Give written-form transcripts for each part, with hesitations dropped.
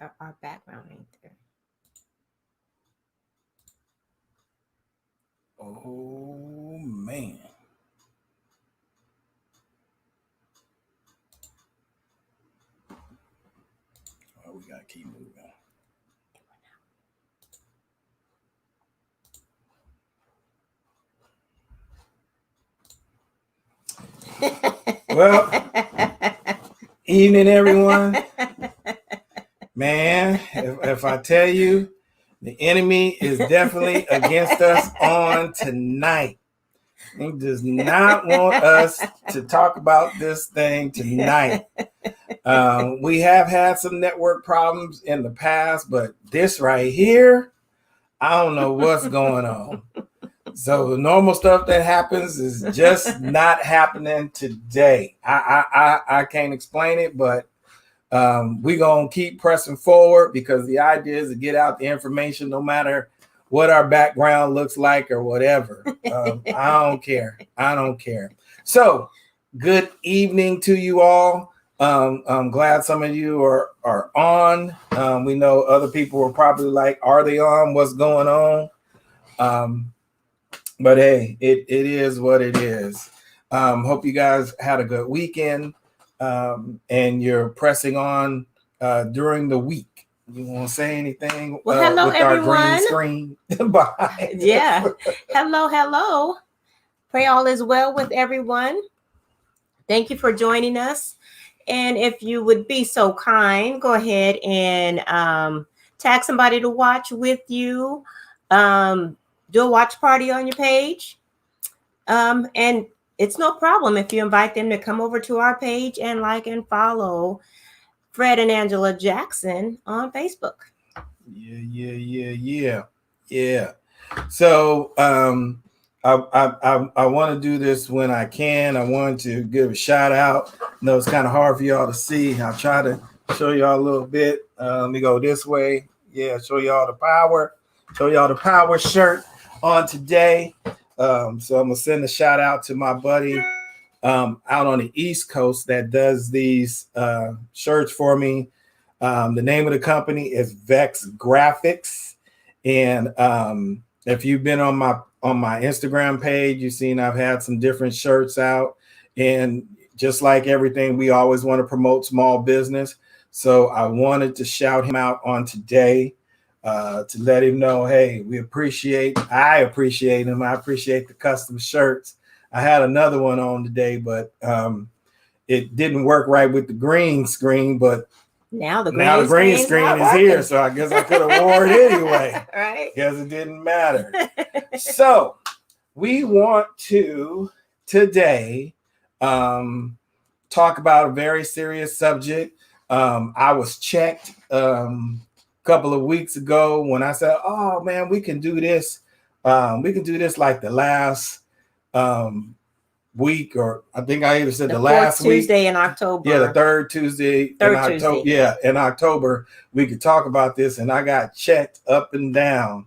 Our background ain't there. Oh man. Oh, we gotta keep moving. Well, evening, everyone. Man, if I tell you, the enemy is definitely against us on tonight. He does not want us to talk about this thing tonight. We have had some network problems in the past, but this right here, I don't know what's going on. So the normal stuff that happens is just not happening today. I can't explain it, but we're going to keep pressing forward because the idea is to get out the information no matter what our background looks like or whatever. I don't care. I don't care. So good evening to you all. I'm glad some of you are on. We know other people were probably like, are they on? What's going on? But hey, it is what it is. Hope you guys had a good weekend and you're pressing on during the week. You want to say anything hello, with everyone. Our green screen behind? Yeah. Hello. Pray all is well with everyone. Thank you for joining us. And if you would be so kind, go ahead and tag somebody to watch with you. Do a watch party on your page. And it's no problem if you invite them to come over to our page and like and follow Fred and Angela Jackson on Facebook. Yeah. So I want to do this when I can. I want to give a shout out. I know it's kind of hard for y'all to see. I'll try to show y'all a little bit. Let me go this way. Yeah, show y'all the power. Show y'all the power shirt on today. So I'm gonna send a shout out to my buddy out on the East Coast that does these shirts for me. The name of the company is Vex Graphics, and if you've been on my Instagram page, you've seen I've had some different shirts out, and just like everything, we always want to promote small business. So I wanted to shout him out on today to let him know, hey, I appreciate him. I appreciate the custom shirts. I had another one on today, but it didn't work right with the green screen, but now the green screen is here, so I guess I could have wore it anyway. Right? Because it didn't matter. So we want to today talk about a very serious subject. I was checked a couple of weeks ago when I said, "Oh man, we can do this. We can do this like the last week, or I think I either said the last Tuesday in October. Yeah, the third Tuesday in October. Yeah, in October we could talk about this, and I got checked up and down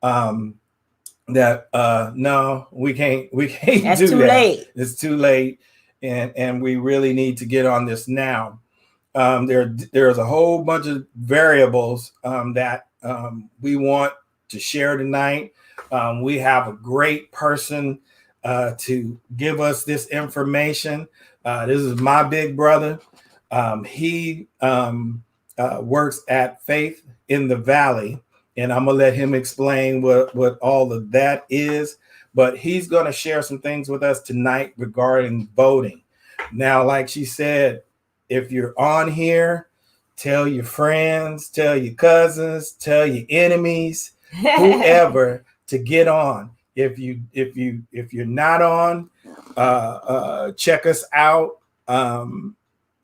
that no, we can't That's do too that. Late. It's too late, and we really need to get on this now. There's a whole bunch of variables that we want to share tonight. We have a great person to give us this information. This is my big brother. He works at Faith in the Valley, and I'm gonna let him explain what all of that is. But he's gonna share some things with us tonight regarding voting. Now, like she said, if you're on here, tell your friends, tell your cousins, tell your enemies, whoever to get on. If you're not on, check us out on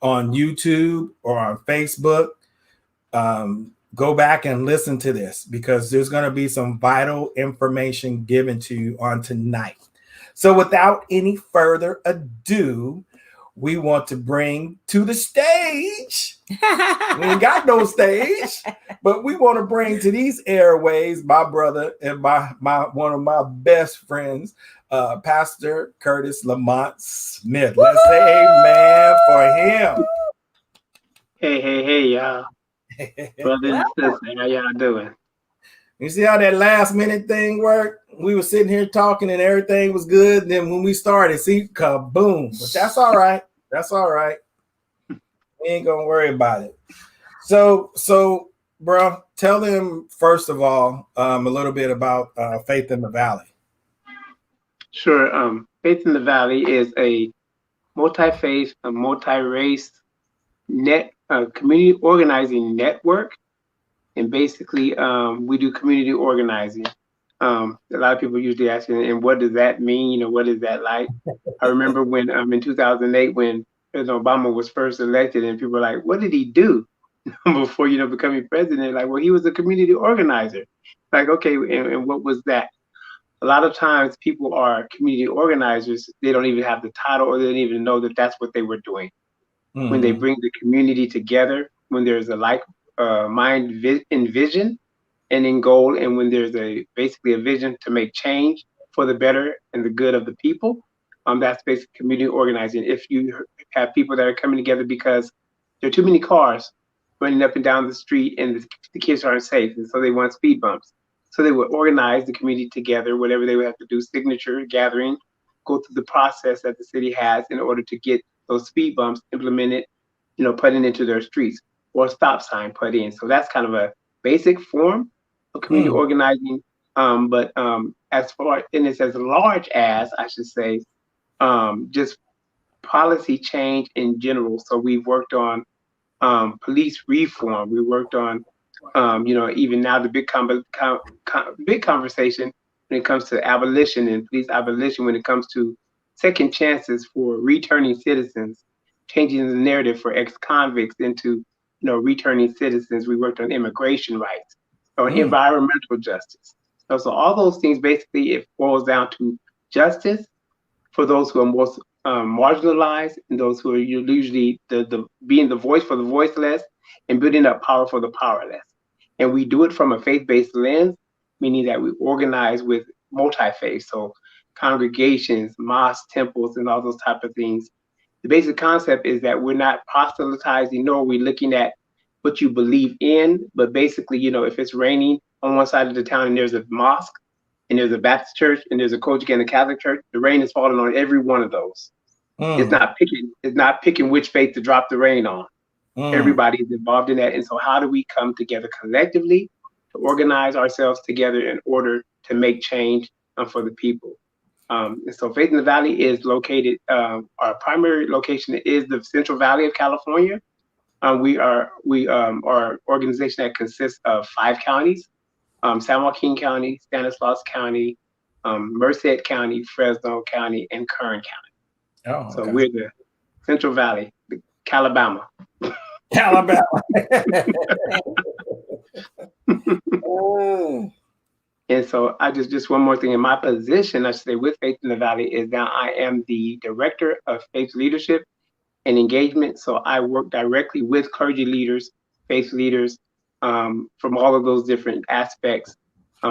YouTube or on Facebook. Go back and listen to this because there's going to be some vital information given to you on tonight. So without any further ado, we want to bring to the stage. We ain't got no stage, but we want to bring to these airways my brother and my one of my best friends, Pastor Curtis LaMont Smith. Let's say amen for him. Hey, y'all. Brothers Well, and sisters, how y'all doing? You see how that last minute thing worked? We were sitting here talking and everything was good. And then when we started, see, kaboom. But that's all right. That's all right. We ain't gonna worry about it. So, bro, tell them first of all a little bit about Faith in the Valley. Sure. Faith in the Valley is a multi-faith, a multi-race community organizing network, and basically, we do community organizing. A lot of people usually ask me, and what does that mean? What is that like? I remember when in 2008, when President Obama was first elected, and people were like, "What did he do before becoming president?" Like, well, he was a community organizer. Like, okay, and what was that? A lot of times people are community organizers. They don't even have the title, or they don't even know that that's what they were doing. When they bring the community together, when there's a like mind and vision and in goal, and when there's basically a vision to make change for the better and the good of the people, that's basically community organizing. If you have people that are coming together because there are too many cars running up and down the street and the kids aren't safe, and so they want speed bumps. So they would organize the community together, whatever they would have to do, signature gathering, go through the process that the city has in order to get those speed bumps implemented, put into their streets, or a stop sign put in. So that's kind of a basic form of community organizing. But as far, and it's as large as, I should say, just policy change in general. So we've worked on police reform. We worked on, even now the big conversation when it comes to abolition and police abolition, when it comes to second chances for returning citizens, changing the narrative for ex-convicts into, returning citizens. We worked on immigration rights, on environmental justice. So all those things, basically, it boils down to justice for those who are most marginalized, and those who are usually the being the voice for the voiceless, and building up power for the powerless. And we do it from a faith-based lens, meaning that we organize with multi-faith, so congregations, mosques, temples, and all those type of things. The basic concept is that we're not proselytizing, nor are we looking at what you believe in, but basically, if it's raining on one side of the town and there's a mosque, and there's a Baptist church, and there's a Kojic and a Catholic church, the rain is falling on every one of those. It's not picking which faith to drop the rain on. Everybody is involved in that. And so how do we come together collectively to organize ourselves together in order to make change for the people? And so Faith in the Valley is located, our primary location is the Central Valley of California. We are an organization that consists of 5 counties: San Joaquin County, Stanislaus County, Merced County, Fresno County, and Kern County. Oh, so we're the Central Valley, the Calabama. Alabama. And so I just one more thing. In my position, I should say, with Faith in the Valley, is now I am the Director of Faith Leadership and Engagement. So I work directly with clergy leaders, faith leaders, from all of those different aspects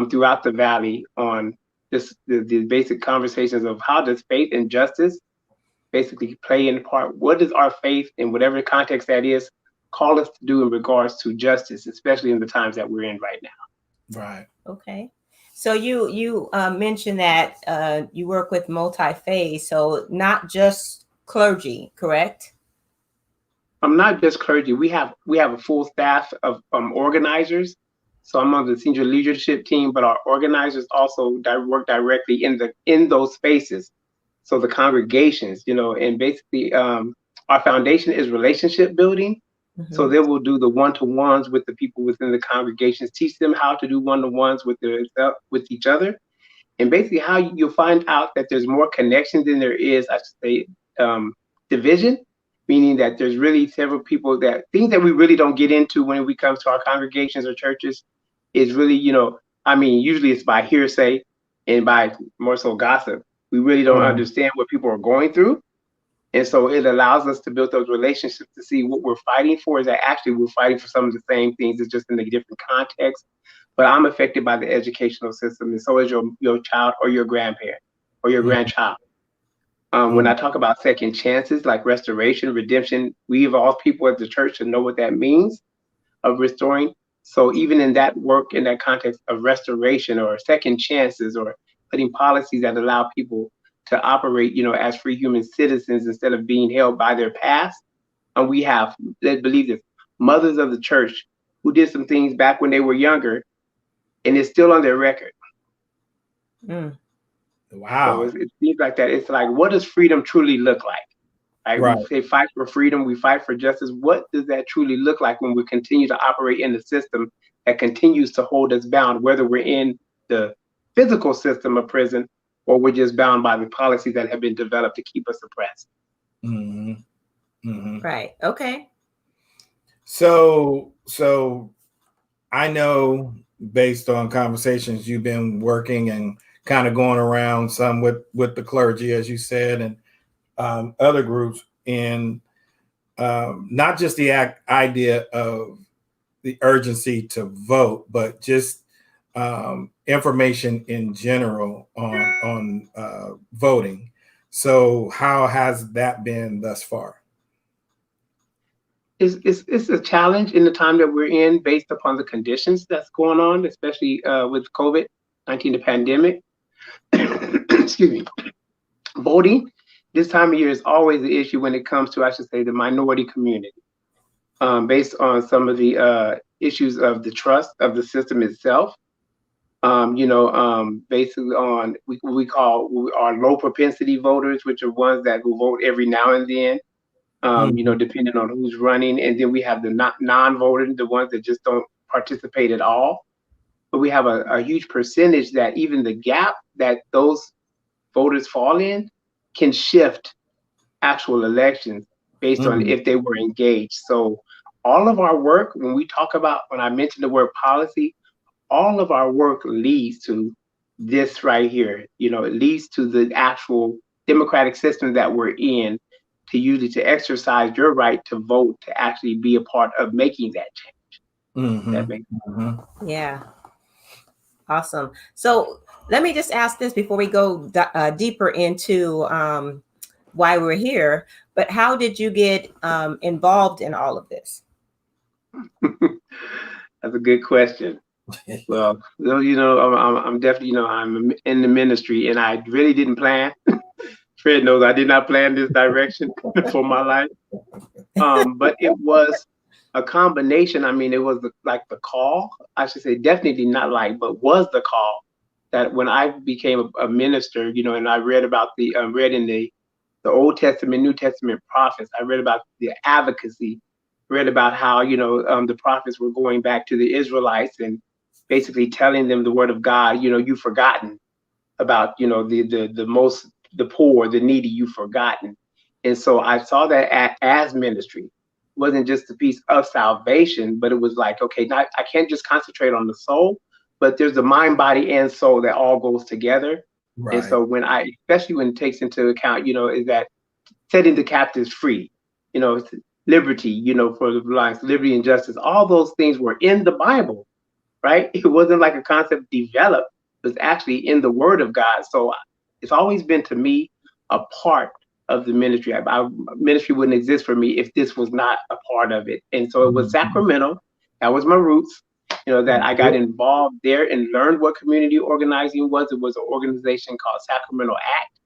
throughout the Valley on the basic conversations of how does faith and justice basically play in part. What does our faith, in whatever context that is, call us to do in regards to justice, especially in the times that we're in right now? Right. Okay. So you mentioned that you work with multi-faith, so not just clergy, correct? Not just clergy. We have a full staff of organizers. So I'm on the senior leadership team, but our organizers also work directly in those spaces. So the congregations, and basically our foundation is relationship building. So they will do the one-to-ones with the people within the congregations, teach them how to do one-to-ones with each other. And basically how you'll find out that there's more connection than there is, I should say, division, meaning that there's really several people things that we really don't get into when we come to our congregations or churches is really, usually it's by hearsay and by more so gossip. We really don't understand what people are going through. And so it allows us to build those relationships to see what we're fighting for is that actually we're fighting for some of the same things. It's just in a different context. But I'm affected by the educational system, and so is your child or your grandparent or your grandchild. When I talk about second chances, like restoration, redemption, we evolve people at the church to know what that means. of restoring. So even in that work, in that context of restoration or second chances or putting policies that allow people to operate, as free human citizens instead of being held by their past. And we have, let's believe this, mothers of the church who did some things back when they were younger, and it's still on their record. Mm. Wow. So it seems like that. It's like, what does freedom truly look like? Right. We say fight for freedom, we fight for justice. What does that truly look like when we continue to operate in the system that continues to hold us bound, whether we're in the physical system of prison or we're just bound by the policies that have been developed to keep us oppressed? Mm-hmm. Mm-hmm. Right. Okay. So I know based on conversations you've been working and kind of going around some with the clergy, as you said, and other groups, and not just the idea of the urgency to vote, but just information in general on voting. So how has that been thus far? It's a challenge in the time that we're in based upon the conditions that's going on, especially with COVID-19, the pandemic. Excuse me. Voting this time of year is always the issue when it comes to, I should say, the minority community, based on some of the issues of the trust of the system itself. Basically on we call our low propensity voters, which are ones that will vote every now and then. Depending on who's running. And then we have the non-voters, the ones that just don't participate at all. But we have a huge percentage that even the gap that those voters fall in can shift actual elections based on if they were engaged. So all of our work, when I mentioned the word policy, all of our work leads to this right here. It leads to the actual democratic system that we're in, to use it to exercise your right to vote, to actually be a part of making that change. Mm-hmm. That makes sense. Mm-hmm. Yeah. Awesome. So let me just ask this before we go deeper into why we're here. But how did you get involved in all of this? That's a good question. Well, I'm definitely, I'm in the ministry, and I really didn't plan. Fred knows I did not plan this direction for my life. But it was a combination. I mean, it was the call, I should say, definitely not but was the call that when I became a minister, and I read about read in the Old Testament, New Testament prophets, I read about the advocacy, read about how, the prophets were going back to the Israelites and basically telling them the word of God, you've forgotten about, the poor, the needy, you've forgotten. And so I saw that as ministry. It wasn't just a piece of salvation, but it was like, okay, I can't just concentrate on the soul, but there's the mind, body, and soul that all goes together. Right. And so especially when it takes into account, is that setting the captives free, liberty, for the blind, liberty and justice, all those things were in the Bible, right? It wasn't like a concept developed, it was actually in the Word of God. So it's always been, to me, a part of the ministry. Ministry wouldn't exist for me if this was not a part of it. And so it was Sacramento. That was my roots, that I got involved there and learned what community organizing was. It was an organization called Sacramento Act.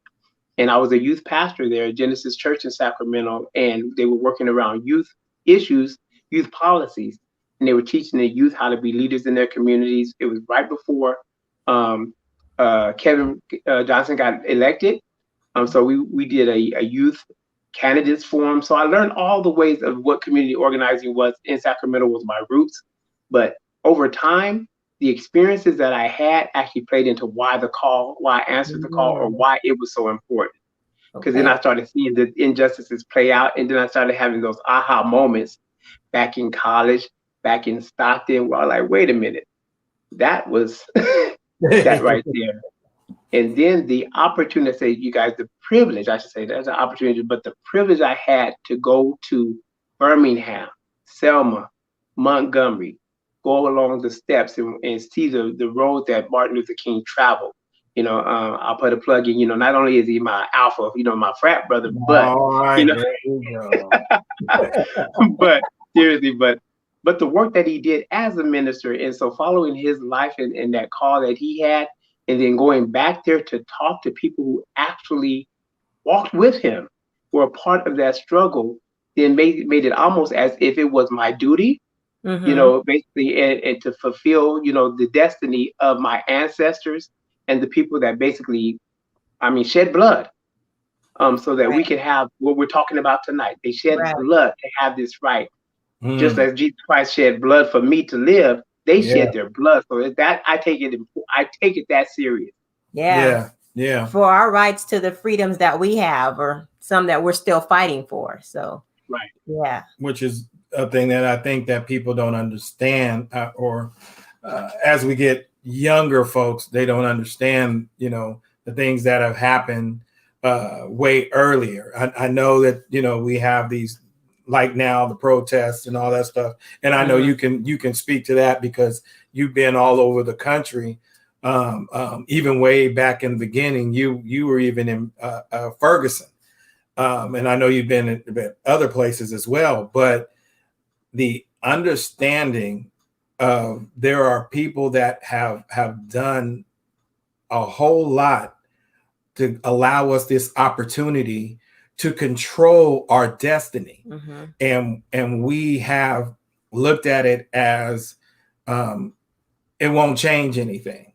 And I was a youth pastor there at Genesis Church in Sacramento. And they were working around youth issues, youth policies. And they were teaching the youth how to be leaders in their communities. It was right before Kevin Johnson got elected. So we did a youth candidates forum. So I learned all the ways of what community organizing was in Sacramento, was my roots. But over time, the experiences that I had actually played into why I answered the call, or why it was so important. Because then I started seeing the injustices play out. And then I started having those aha moments back in college, back in Stockton, where I was like, wait a minute, that was that right there. And then the opportunity, say, you guys, the privilege, I should say, that's an opportunity, but the privilege I had to go to Birmingham, Selma, Montgomery, go along the steps and see the road that Martin Luther King traveled. I'll put a plug in, not only is he my alpha, my frat brother, but, all right, there you go. but seriously, but but the work that he did as a minister. And so following his life and that call that he had, and then going back there to talk to people who actually walked with him, were a part of that struggle, then made it almost as if it was my duty, basically, and to fulfill, the destiny of my ancestors and the people that basically, shed blood, so that we Right. can have what we're talking about tonight. They shed Right. blood to have this right. Just Mm. as Jesus Christ shed blood for me to live, they Yeah. shed their blood. So that I take it that serious. Yeah. Yeah. Yeah. For our rights to the freedoms that we have, or some that we're still fighting for. So, Right. yeah. Which is a thing that I think that people don't understand, or as we get younger folks, they don't understand, the things that have happened way earlier. I know that, we have these, like now, the protests and all that stuff. And I know you can speak to that because you've been all over the country. Even way back in the beginning, you were even in Ferguson. And I know you've been in other places as well, but the understanding of there are people that have done a whole lot to allow us this opportunity to control our destiny. And we have looked at it as it won't change anything.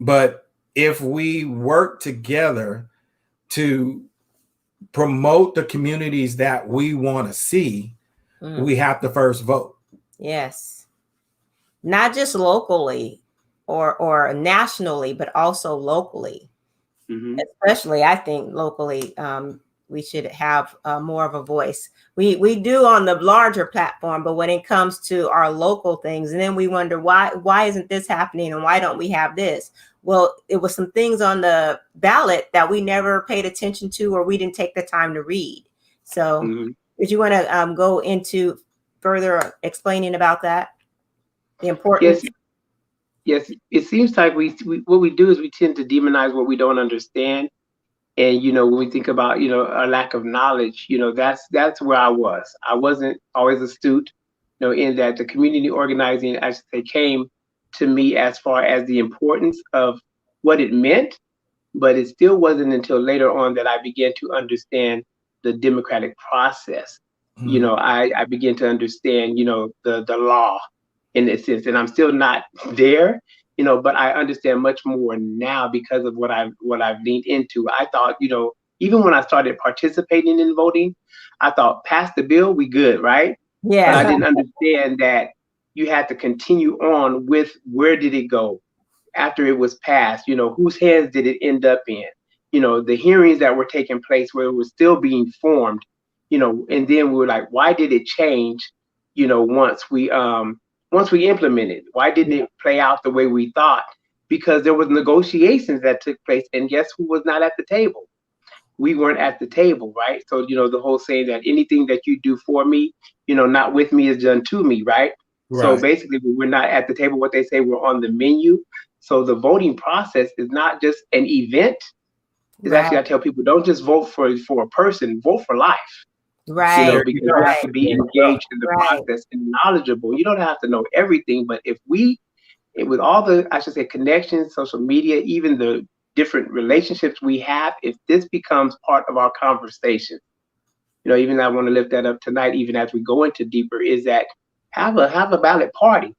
But if we work together to promote the communities that we want to see, we have to first vote. Yes. Not just locally or nationally, but also locally. Especially, I think locally, we should have more of a voice. We do on the larger platform, but when it comes to our local things, and then we wonder why isn't this happening, and why don't we have this? Well, it was some things on the ballot that we never paid attention to, or we didn't take the time to read. So, if you want to go into further explaining about that, the importance. Yes. It seems like we what we do is we tend to demonize what we don't understand. And when we think about a lack of knowledge, that's where I was. I wasn't always astute, in that the community organizing, I should say, came to me as far as the importance of what it meant, but it still wasn't until later on that I began to understand the democratic process. I began to understand, the law in a sense, and I'm still not there, but I understand much more now because of what I've leaned into. I thought, even when I started participating in voting, I thought, pass the bill, we good, right? But I Yeah. didn't understand that you had to continue on with where did it go after it was passed, whose hands did it end up in, the hearings that were taking place where it was still being formed, and then we were like, why did it change, once we implemented? Why didn't it play out the way we thought? Because there was negotiations that took place, and guess who was not at the table? We weren't at the table, right? So, the whole saying that anything that you do for me, not with me is done to me, right? So basically, when we're not at the table, what they say, we're on the menu. So the voting process is not just an event. It's actually, I tell people, don't just vote for a person, vote for life. Right. Because you have to be engaged in the process and knowledgeable. You don't have to know everything, but with all the, I should say, connections, social media, even the different relationships we have, if this becomes part of our conversation, even I want to lift that up tonight, even as we go into deeper, is that have a ballot party.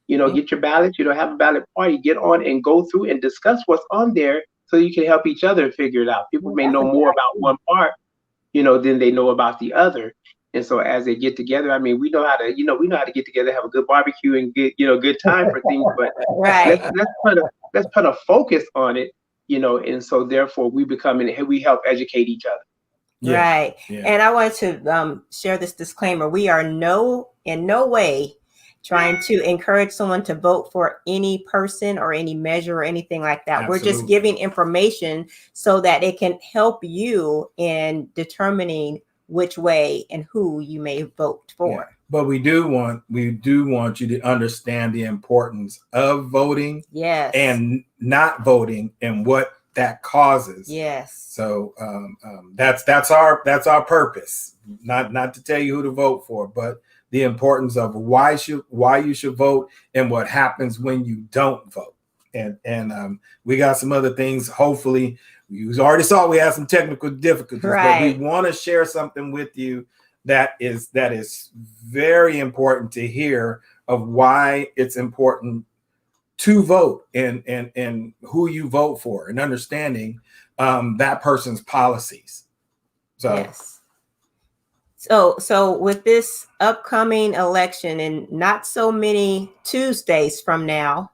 Get your ballots, have a ballot party, get on and go through and discuss what's on there so you can help each other figure it out. People may know more about one part, than they know about the other. And so as they get together, we know how to get together, have a good barbecue and get, good time for things, but let's put a focus on it, and so therefore we help educate each other. Right. And I wanted to share this disclaimer. We are in no way trying to encourage someone to vote for any person or any measure or anything like that. Absolutely. We're just giving information so that it can help you in determining which way and who you may vote for. Yeah. But we do want you to understand the importance of voting, and not voting, and what that causes. Yes. So that's our purpose. Not to tell you who to vote for, but the importance of why you should vote and what happens when you don't vote. And we got some other things. Hopefully, you already saw we had some technical difficulties, but we want to share something with you that is very important to hear, of why it's important to vote and who you vote for, and understanding that person's policies. So yes. So with this upcoming election, and not so many Tuesdays from now,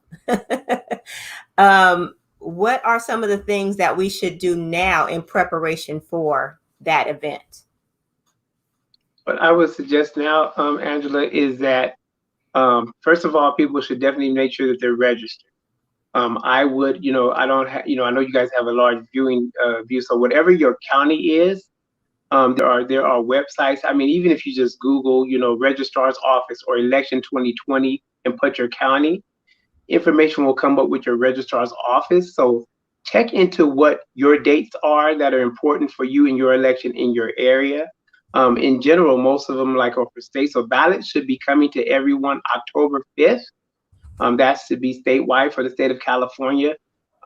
what are some of the things that we should do now in preparation for that event? What I would suggest now, Angela, is that first of all, people should definitely make sure that they're registered. I would, I don't have, I know you guys have a large viewing view, so whatever your county is, there are websites. I mean, even if you just Google, Registrar's Office or Election 2020 and put your county, information will come up with your registrar's office. So check into what your dates are that are important for you in your election in your area. In general, most of them, like for states, so ballots should be coming to everyone October 5th. That should be statewide for the state of California.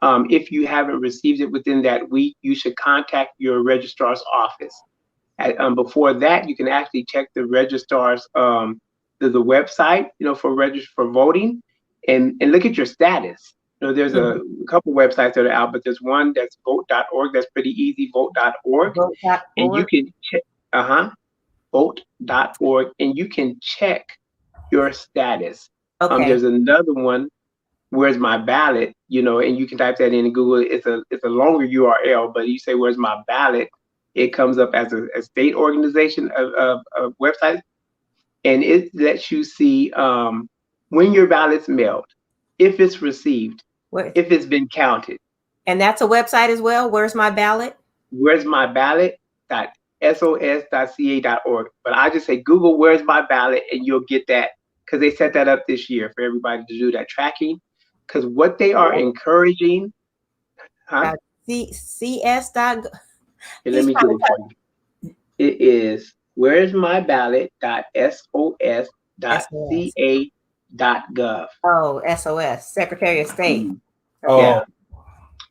If you haven't received it within that week, you should contact your registrar's office. Before that, you can actually check the registrar's the website, for voting, and look at your status. There's a couple websites that are out, but there's one that's vote.org. That's pretty easy, vote.org. And you can check, vote.org, and you can check your status. Okay. There's another one, where's my ballot, and you can type that in Google. It's a longer URL, but you say, where's my ballot? It comes up as a state organization of website, and it lets you see when your ballot's mailed, if it's received, if it's been counted. And that's a website as well. Where's my ballot? Where's my ballot.sos.ca.org. But I just say Google where's my ballot, and you'll get that, because they set that up this year for everybody to do that tracking. Because what they are encouraging, CS. Let me get it for you. It is where's my ballot.sos.ca.gov. Oh, SOS, Secretary of State. Yeah.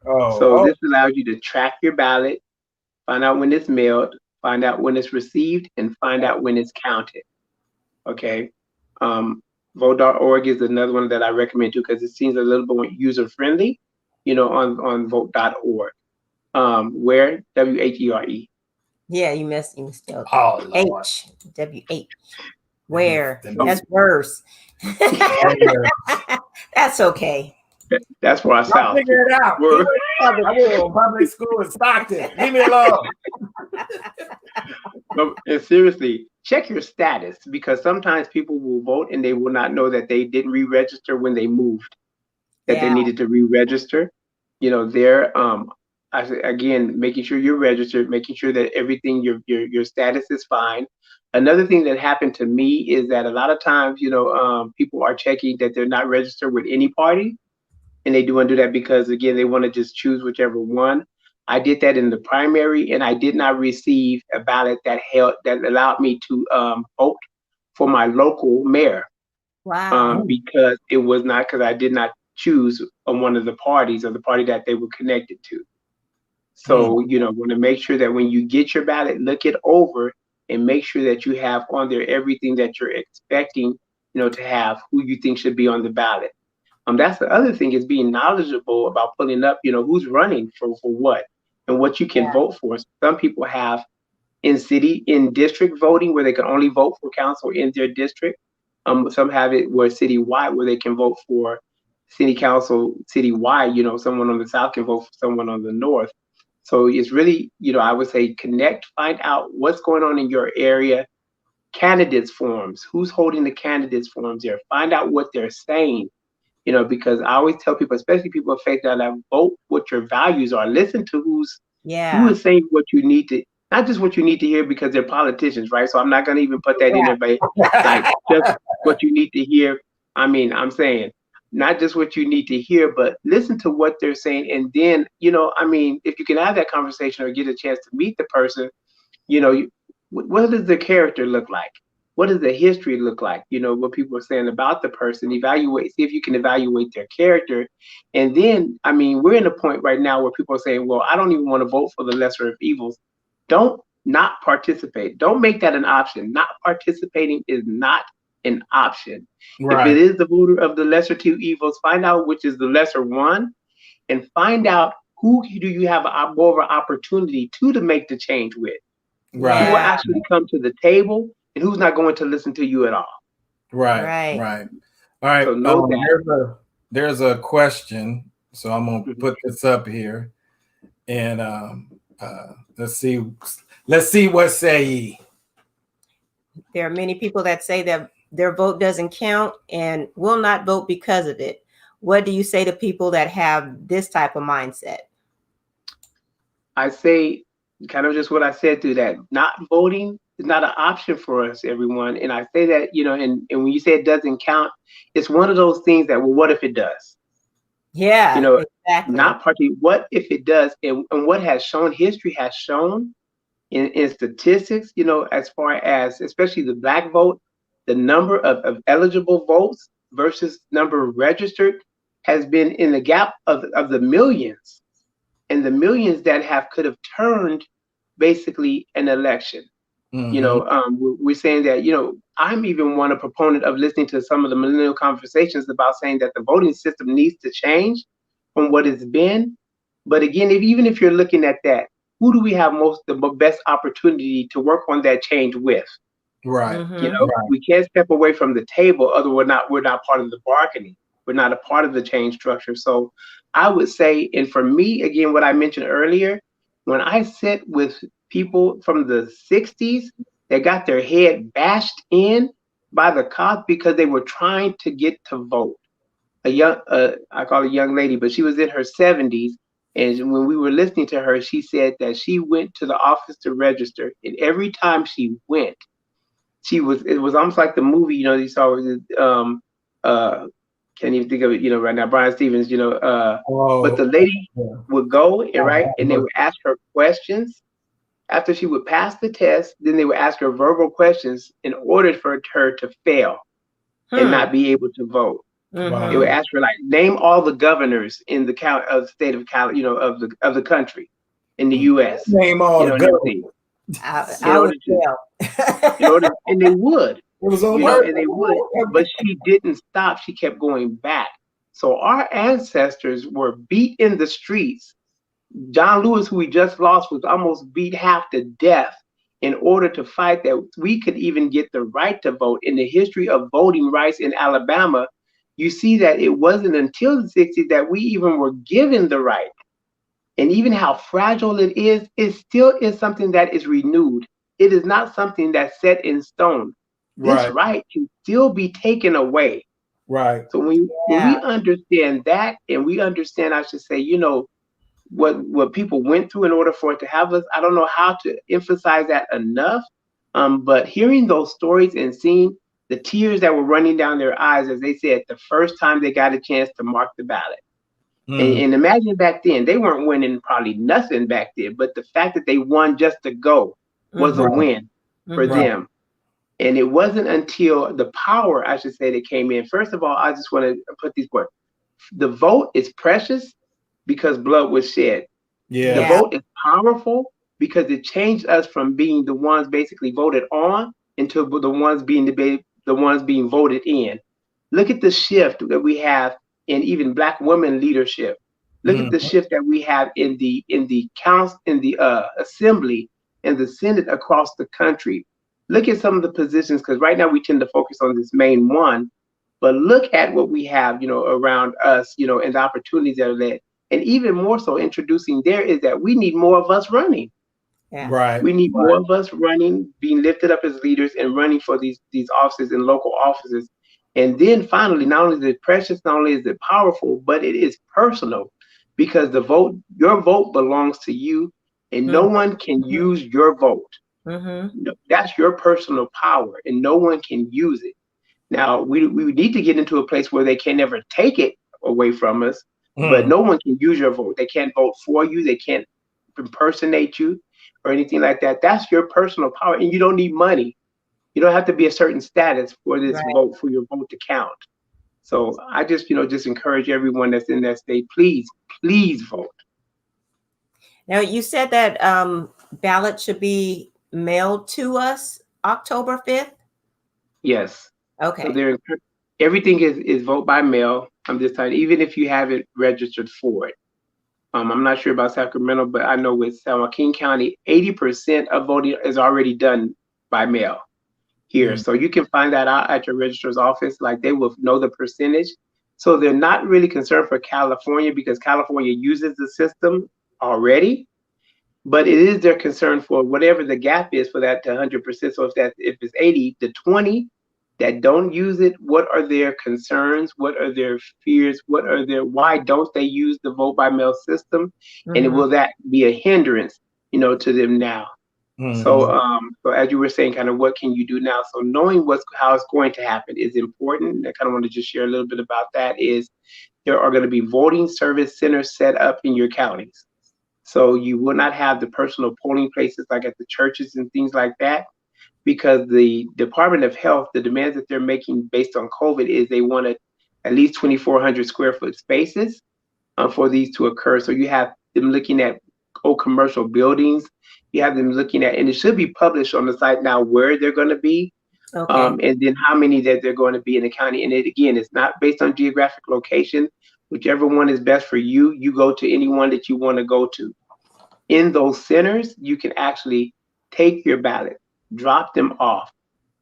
So this allows you to track your ballot, find out when it's mailed, find out when it's received, and find out when it's counted. Okay. Vote.org is another one that I recommend too, because it seems a little bit more user friendly, on vote.org. Where WHERE. Yeah, you misspelled H. WH. Where? That's worse. That's okay. That's where I sound. Figure it out. I went to public school in Stockton. Leave me alone. And seriously, check your status, because sometimes people will vote and they will not know that they didn't re-register when they moved, that they needed to re-register. Again, making sure you're registered, making sure that everything, your status is fine. Another thing that happened to me is that a lot of times, people are checking that they're not registered with any party, and they do want to do that because, again, they want to just choose whichever one. I did that in the primary, and I did not receive a ballot that allowed me to vote for my local mayor. Wow. Because it was not, because I did not choose on one of the parties, or the party that they were connected to. So, want to make sure that when you get your ballot, look it over and make sure that you have on there everything that you're expecting, to have, who you think should be on the ballot. That's the other thing, is being knowledgeable about pulling up, who's running for what and what you can vote for. Some people have in district voting where they can only vote for council in their district. Some have it where citywide, where they can vote for city council citywide. Someone on the south can vote for someone on the north. So it's really, I would say connect, find out what's going on in your area. Candidates forums, who's holding the candidates forums there? Find out what they're saying. Because I always tell people, especially people of faith, that I vote what your values are. Listen to who is saying what you need to, not just what you need to hear because they're politicians, right? So I'm not going to even put that in there, but like just what you need to hear. I mean, I'm saying not just what you need to hear, but listen to what they're saying. And then, if you can have that conversation or get a chance to meet the person, what does their character look like? what does the history look like? You know, what people are saying about the person, evaluate, see if you can evaluate their character. And then, I mean, we're in a point right now where people are saying, well, I don't even want to vote for the lesser of evils. Don't not participate. Don't make that an option. Not participating is not an option. If it Right. is the voter of the lesser two evils, find out which is the lesser one, and find out who do you have more of an opportunity to make the change with. Who will Right. Yeah. actually come to the table, and who's not going to listen to you at all. Right. Right. Right. All right. So know that. There's a question. So I'm gonna Mhm. put this up here, and let's see. Let's see what say ye. There are many people that say that their vote doesn't count and will not vote because of it. What do you say to people that have this type of mindset? I say kind of just what I said through that. Not voting is not an option for us, everyone. And I say that, you know, and when you say it doesn't count, it's one of those things that, well, what if it does? You Yeah, know, exactly. not party. What if it does? And what has shown, history has shown in statistics, you know, as far as especially the black vote, the number of eligible votes versus number registered has been in the gap of the millions, and the millions that could have turned basically an election. You Mm-hmm. know, we're saying that, you know, I'm even a proponent of listening to some of the millennial conversations about saying that the voting system needs to change from what it's been. But again, even if you're looking at that, who do we have the best opportunity to work on that change with? Right. You Mm-hmm. know, Right. we can't step away from the table, other we're not part of the bargaining. We're not a part of the change structure. So I would say, and for me, again, what I mentioned earlier, when I sit with people from the 60s that got their head bashed in by the cops because they were trying to get to vote. I call her a young lady, but she was in her 70s. And when we were listening to her, she said that she went to the office to register. And every time she went, it was almost like the movie, you know, you saw uh can't even think of it, you know, right now, Brian Stevens, you know, but Oh, the lady yeah. would go and and they would ask her questions. After she would pass the test, then they would ask her verbal questions in order for her to fail and Hmm. not be able to vote. They would Mm-hmm. Wow. ask her like, name all the governors in the count of the state of Cal, you know, of the country in the U.S. Name all You the know, and government. everything in I would order to tell. and they would. It was on You know, purpose. and they would, but she didn't stop. She kept going back. So our ancestors were beat in the streets. John Lewis, who we just lost, was almost beat half to death in order to fight that we could even get the right to vote. In the history of voting rights in Alabama, you see that it wasn't until the 60s that we even were given the right. And even how fragile it still is something that is renewed. It is not something that's set in stone. This Right. right can still be taken away. Right. So when Yeah. we understand that, and we understand, I should say, you know, what people went through in order for it to have us, I don't know how to emphasize that enough. But hearing those stories and seeing the tears that were running down their eyes as they said the first time they got a chance to mark the ballot. Mm. And imagine back then, they weren't winning probably nothing back then, but the fact that they won just to go was a Mm-hmm. Right. win for Mm-hmm. Right. them. And it wasn't until the power, I should say, that came in. First of all, I just want to put these words. The vote is precious because blood was shed. The Yeah. Yes. vote is powerful because it changed us from being the ones basically voted on into the ones being the ones being voted in. Look at the shift that we have in even Black women leadership. Look at Mm. the shift that we have in the council, in the assembly, and the Senate across the country. Look at some of the positions, because right now we tend to focus on this main one, but look at what we have, you know, around us, you know, and the opportunities that are there. And even more so, introducing there is that we need more of us running. Yeah. Right. We need Right. more of us running, being lifted up as leaders and running for these offices and local offices. And then finally, not only is it precious, not only is it powerful, but it is personal because your vote belongs to you, and no one can use your vote. Mm-hmm. No, that's your personal power, and no one can use it. Now, we need to get into a place where they can never take it away from us, but Mm. no one can use your vote. They can't vote for you. They can't impersonate you or anything like that. That's your personal power, and you don't need money. You don't have to be a certain status for this Right. vote, for your vote to count. So I just, just encourage everyone that's in that state, please, please vote. Now, you said that ballot should be mailed to us October 5th. Yes. So Okay. everything is vote by mail. I'm just telling you, even if you haven't registered for it. I'm not sure about Sacramento, but I know with San Joaquin County, 80% of voting is already done by mail here. So you can find that out at your registrar's office. Like, they will know the percentage. So they're not really concerned for California because California uses the system already. But it is their concern for whatever the gap is for that to 100%. So if it's 80, the 20 that don't use it, what are their concerns? What are their fears? Why don't they use the vote by mail system? And will that be a hindrance, to them now? So, so as you were saying, kind of what can you do now? So knowing how it's going to happen is important. I kind of want to just share a little bit about that. Is there are going to be voting service centers set up in your counties. So you will not have the personal polling places like at the churches and things like that, because the Department of Health, the demands that they're making based on COVID is they wanted at least 2,400 square foot spaces for these to occur. So you have them looking at commercial buildings. You have them looking at, and it should be published on the site now where they're going to be, Okay. and then how many that they're going to be in the county. And it's not based on geographic location. Whichever one is best for you, you go to anyone that you want to go to. In those centers, you can actually take your ballot, drop them off,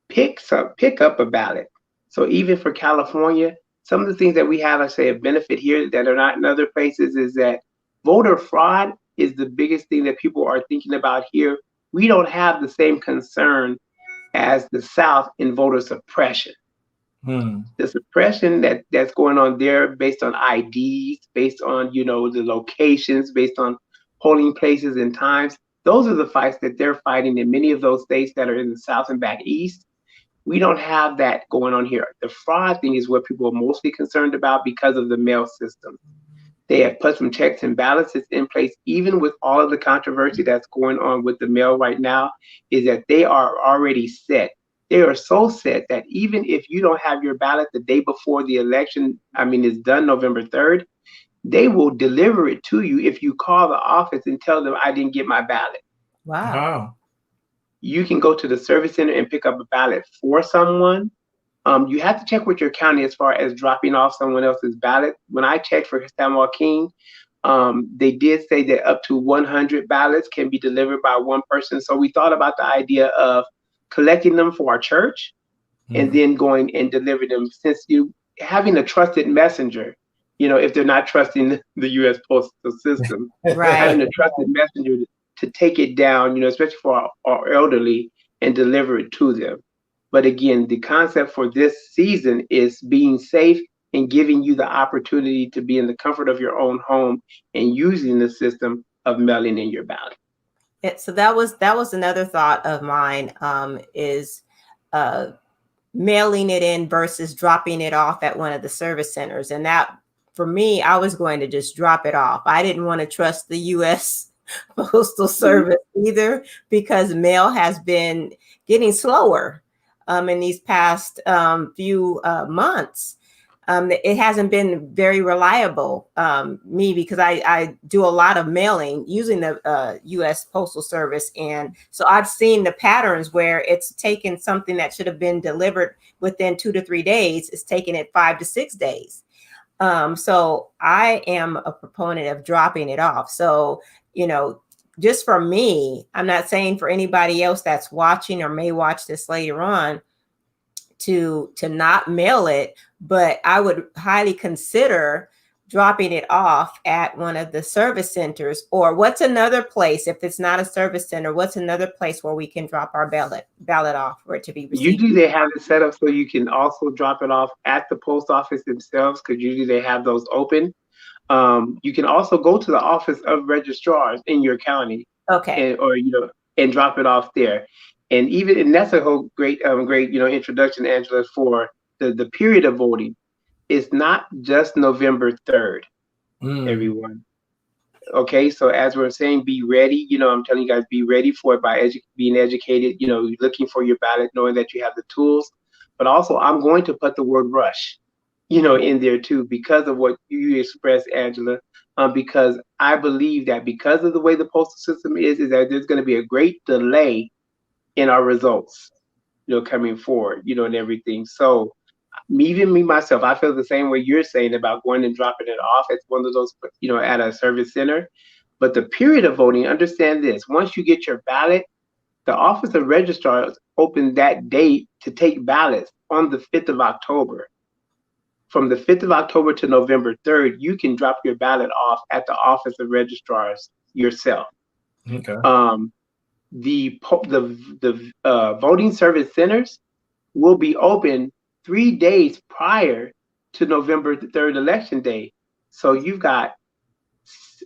pick up a ballot. So even for California, some of the things that we have, I say, a benefit here that are not in other places is that voter fraud is the biggest thing that people are thinking about here. We don't have the same concern as the South in voter suppression. The suppression that's going on there based on IDs, based on, the locations, based on polling places and times. Those are the fights that they're fighting in many of those states that are in the South and back East. We don't have that going on here. The fraud thing is what people are mostly concerned about because of the mail system. They have put some checks and balances in place, even with all of the controversy that's going on with the mail right now, is that they are already set. They are so set that even if you don't have your ballot the day before the election, it's done November 3rd, they will deliver it to you if you call the office and tell them, I didn't get my ballot. Wow. You can go to the service center and pick up a ballot for someone. You have to check with your county as far as dropping off someone else's ballot. When I checked for San Joaquin, they did say that up to 100 ballots can be delivered by one person. So we thought about the idea of collecting them for our church and then going and delivering them, since you having a trusted messenger, if they're not trusting the U.S. postal system, having a trusted messenger to take it down, especially for our elderly, and deliver it to them. But again, the concept for this season is being safe and giving you the opportunity to be in the comfort of your own home and using the system of mailing in your ballot. So that was another thought of mine, is mailing it in versus dropping it off at one of the service centers. And that, for me, I was going to just drop it off. I didn't want to trust the U.S. Postal Service either, because mail has been getting slower in these past few months. It hasn't been very reliable, because I do a lot of mailing using the U.S. Postal Service. And so I've seen the patterns where it's taken something that should have been delivered within 2 to 3 days. It's taken it 5 to 6 days. So I am a proponent of dropping it off. So, just for me, I'm not saying for anybody else that's watching or may watch this later on to not mail it, but I would highly consider dropping it off at one of the service centers. Or what's another place, if it's not a service center, what's another place where we can drop our ballot off for it to be received? Usually they have it set up so you can also drop it off at the post office themselves, because usually they have those open. You can also go to the office of registrars in your county, Okay. and drop it off there. And that's a whole great introduction, Angela, for the period of voting. It's not just November 3rd, everyone. Okay, so as we're saying, be ready. I'm telling you guys, be ready for it by being educated. Looking for your ballot, knowing that you have the tools. But also, I'm going to put the word rush, in there too, because of what you expressed, Angela. Because I believe that because of the way the postal system is that there's going to be a great delay in our results, coming forward, and everything. So even me myself, I feel the same way you're saying about going and dropping it off at one of those, at a service center. But the period of voting, understand this: once you get your ballot, the Office of Registrars opened that date to take ballots on the 5th of October. From the 5th of October to November 3rd, you can drop your ballot off at the Office of Registrars yourself. Okay. The voting service centers will be open 3 days prior to November 3rd election day. So you've got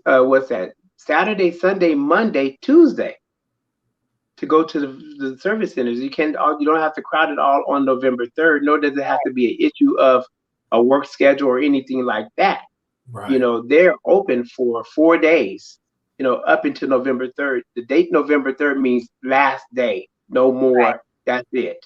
what's that? Saturday, Sunday, Monday, Tuesday to go to the service centers. You don't have to crowd it all on November 3rd, nor does it have to be an issue of a work schedule or anything like that. Right. They're open for 4 days, up until November 3rd. The date November 3rd means last day, no more. Right. That's it.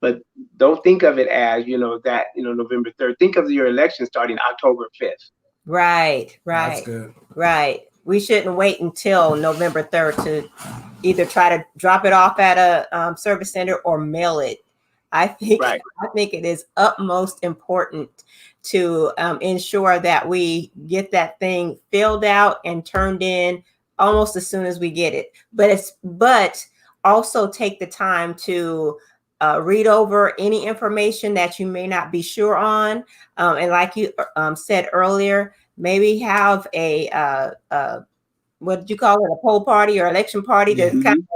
But don't think of it as, that, November 3rd. Think of your election starting October 5th. Right. That's good. Right. We shouldn't wait until November 3rd to either try to drop it off at a service center or mail it. I think it is utmost important to ensure that we get that thing filled out and turned in almost as soon as we get it. But also take the time to read over any information that you may not be sure on, and like you said earlier, maybe have a what did you call it, a poll party or election party to kind of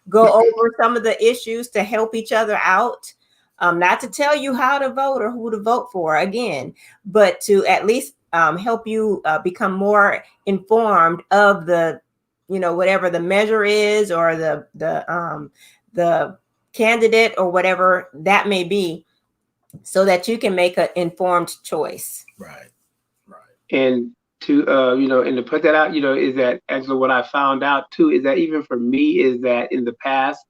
go over some of the issues to help each other out. Not to tell you how to vote or who to vote for again, but to at least help you become more informed of the, whatever the measure is, or the candidate or whatever that may be, so that you can make an informed choice. Right. And to and to put that out, is that actually what I found out too, is that even for me, is that in the past,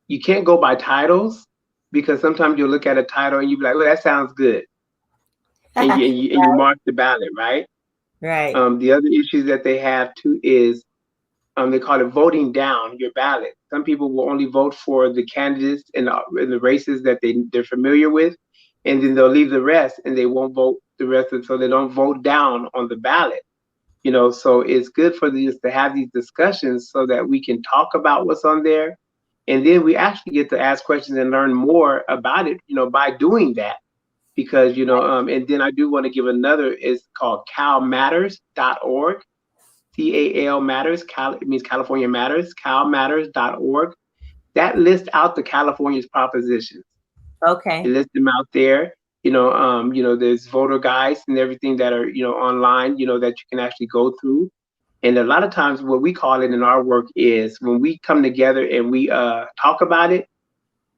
you can't go by titles, because sometimes you'll look at a title and you'll be like, well, that sounds good. And you mark the ballot, right? Right. The other issues that they have too is they call it voting down your ballot. Some people will only vote for the candidates in the races that they're familiar with, and then they'll leave the rest and they won't vote the rest so they don't vote down on the ballot. So it's good for us to have these discussions so that we can talk about what's on there. And then we actually get to ask questions and learn more about it, by doing that. Because, and then I do want to give another, it's called calmatters.org. CAL Matters, it means California Matters, calmatters.org. That lists out the California's propositions. Okay. It lists them out there. There's voter guides and everything that are, online, that you can actually go through. And a lot of times what we call it in our work is when we come together and we talk about it,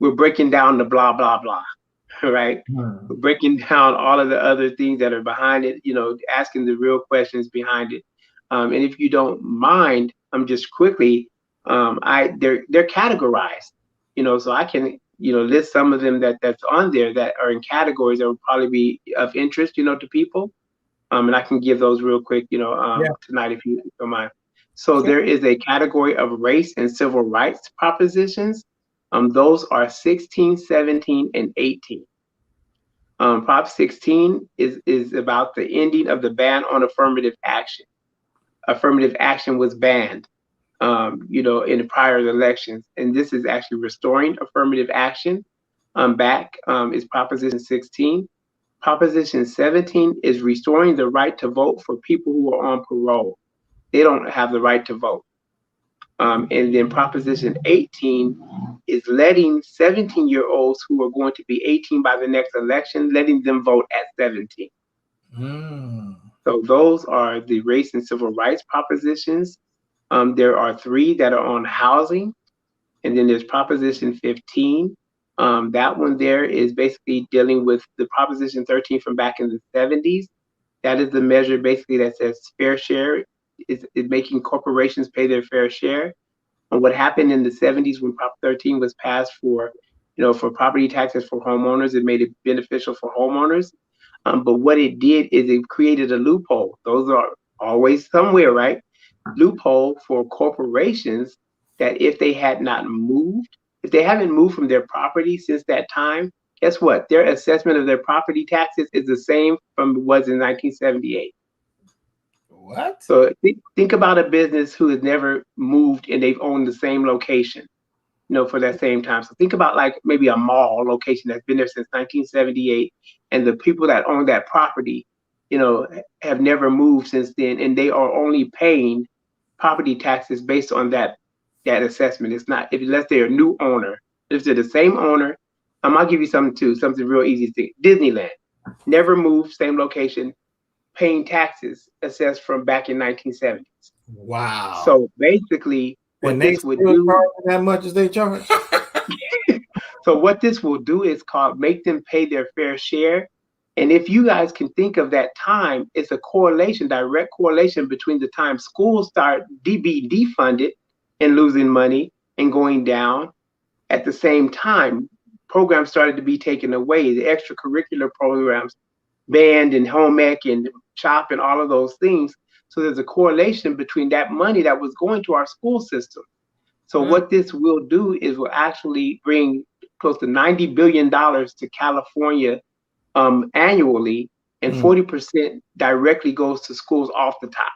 we're breaking down the blah, blah, blah, right? We're breaking down all of the other things that are behind it, asking the real questions behind it. And if you don't mind, just quickly, they're categorized, so I can, list some of them that's on there that are in categories that would probably be of interest, to people. And I can give those real quick, tonight, if you don't mind. So Sure. There is a category of race and civil rights propositions. Those are 16, 17, and 18. Prop 16 is about the ending of the ban on affirmative action. Affirmative action was banned, in prior elections, and this is actually restoring affirmative action back. Is Proposition 16. Proposition 17 is restoring the right to vote for people who are on parole. They don't have the right to vote. And then Proposition 18 is letting 17-year-olds who are going to be 18 by the next election, letting them vote at 17. So those are the race and civil rights propositions. There are 3 that are on housing. And then there's Proposition 15. That one there is basically dealing with the Proposition 13 from back in the 70s. That is the measure basically that says fair share is making corporations pay their fair share. And what happened in the 70s when Prop 13 was passed for, for property taxes for homeowners, it made it beneficial for homeowners. But what it did is it created a loophole. Those are always somewhere, right? Loophole for corporations that if they had not moved, if they haven't moved from their property since that time, guess what? Their assessment of their property taxes is the same from it was in 1978. What? So think about a business who has never moved and they've owned the same location, for that same time. So think about like maybe a mall location that's been there since 1978, and the people that own that property, have never moved since then, and they are only paying property taxes based on that assessment. It's not unless they're a new owner. If they're the same owner, I'll give you something real easy to think. Disneyland, never moved, same location, paying taxes assessed from back in 1970s. Wow. So basically, what this would do that much as they charge. So what this will do is make them pay their fair share. And if you guys can think of that time, it's a direct correlation between the time schools start being defunded and losing money and going down. At the same time, programs started to be taken away, the extracurricular programs, band and home ec and CHOP and all of those things. So there's a correlation between that money that was going to our school system. So what this will do is will actually bring close to $90 billion to California annually, and 40% directly goes to schools off the top.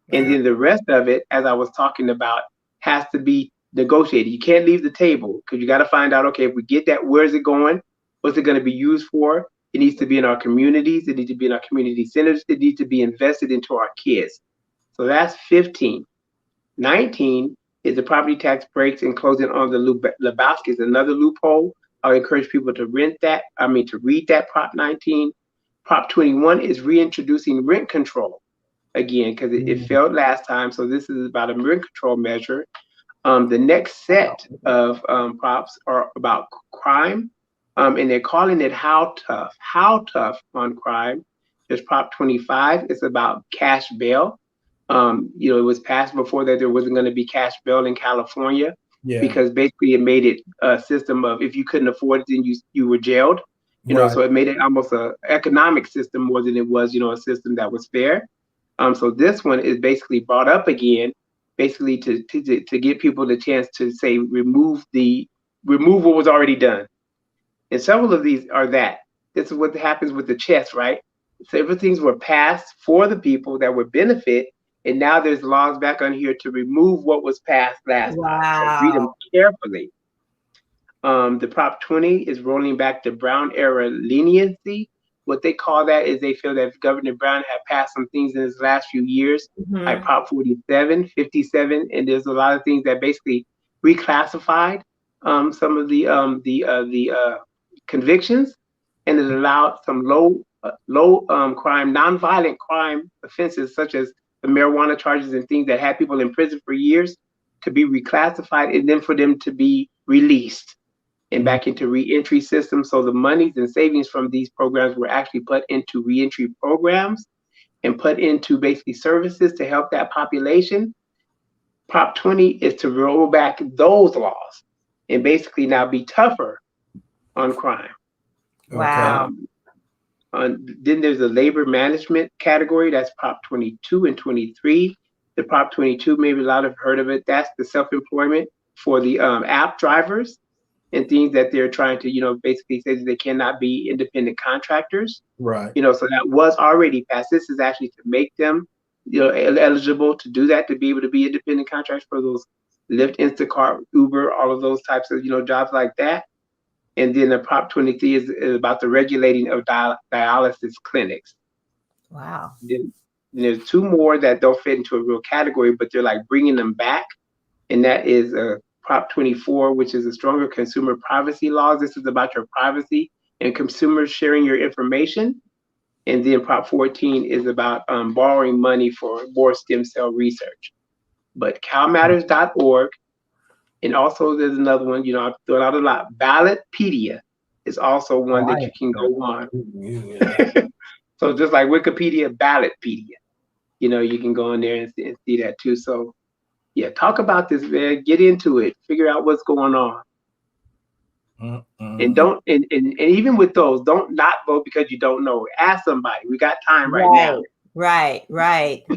And then the rest of it, as I was talking about, has to be negotiated. You can't leave the table because you got to find out, okay, if we get that, where is it going? What's it going to be used for? It needs to be in our communities. It needs to be in our community centers. It needs to be invested into our kids. So that's 15. 19 is the property tax breaks and closing on the Lebowski is another loophole. I'll encourage people to read that Prop 19. Prop 21 is reintroducing rent control again because it failed last time. So this is about a rent control measure. The next set of props are about crime, and they're calling it How Tough on crime. There's Prop 25. It's about cash bail. It was passed before that there wasn't going to be cash bail in California because basically it made it a system of if you couldn't afford it, then you were jailed. So it made it almost an economic system more than it was, a system that was fair. So this one is basically brought up again, basically to give people the chance to say remove what was already done. And several of these are that. This is what happens with the chess, right? Several things were passed for the people that would benefit, and now there's laws back on here to remove what was passed last time. So read them carefully. The Prop 20 is rolling back the Brown era leniency. What they call that is they feel that Governor Brown had passed some things in his last few years, like Prop 47, 57, and there's a lot of things that basically reclassified some of the convictions, and it allowed some low crime, nonviolent crime offenses such as the marijuana charges and things that had people in prison for years to be reclassified and then for them to be released and back into reentry systems. So the monies and savings from these programs were actually put into reentry programs and put into basically services to help that population. Prop 20 is to roll back those laws and basically now be tougher on crime. Wow. Then there's a labor management category. That's Prop 22 and 23. The Prop 22, maybe a lot have heard of it. That's the self-employment for the app drivers and things that they're trying to, basically say that they cannot be independent contractors. Right. So that was already passed. This is actually to make them, eligible to do that, to be able to be independent contractors for those Lyft, Instacart, Uber, all of those types of, jobs like that. And then the Prop 23 is about the regulating of dialysis clinics. Wow. Then there's two more that don't fit into a real category, but they're like bringing them back. And that is Prop 24, which is a stronger consumer privacy laws. This is about your privacy and consumers sharing your information. And then Prop 14 is about borrowing money for more stem cell research. But calmatters.org. And also there's another one, I've thrown out a lot. Ballotpedia is also one that you can go on. So just like Wikipedia, Ballotpedia. you can go in there and see that too. So yeah, talk about this, man. Get into it. Figure out what's going on. And don't and even with those, don't not vote because you don't know. Ask somebody. We got time right now. Right.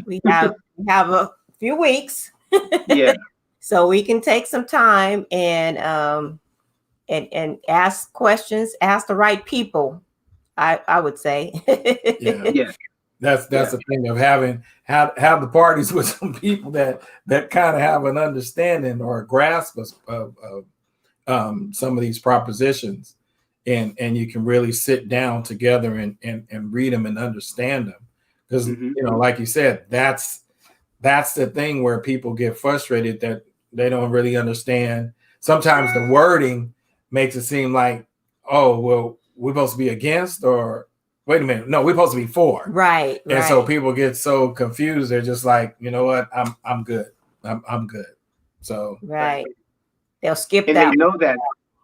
We have a few weeks. Yeah. So we can take some time and ask questions, ask the right people, I would say. Yeah. That's the thing of have the parties with some people that kind of have an understanding or a grasp of some of these propositions, and you can really sit down together and read them and understand them, because like you said, that's the thing where people get frustrated, that they don't really understand. Sometimes the wording makes it seem like, oh, well, we're supposed to be against, or wait a minute, no, we're supposed to be for. Right. And so people get so confused. They're just like, you know what, I'm good. I'm good. So they'll skip and that. They know that.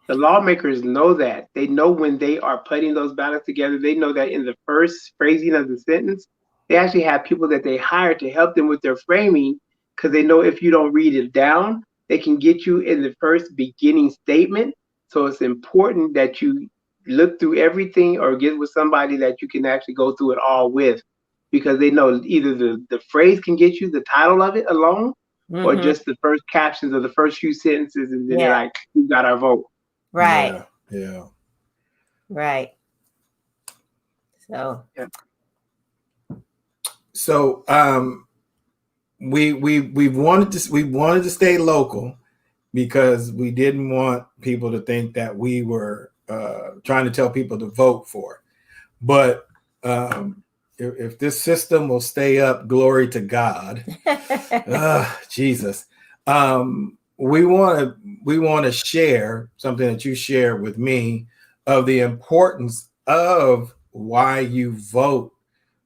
The lawmakers know that. They know when they are putting those ballots together, they know that in the first phrasing of the sentence, they actually have people that they hire to help them with their framing, because they know if you don't read it down, they can get you in the first beginning statement. So it's important that you look through everything or get with somebody that you can actually go through it all with, because they know either the phrase can get you the title of it alone, or just the first captions of the first few sentences, and then they're like, "We got our vote." Right. Yeah. Right. So. Yeah. So we wanted to stay local, because we didn't want people to think that we were trying to tell people to vote for. But if this system will stay up, glory to God. Jesus. We want to share something that you shared with me, of the importance of why you vote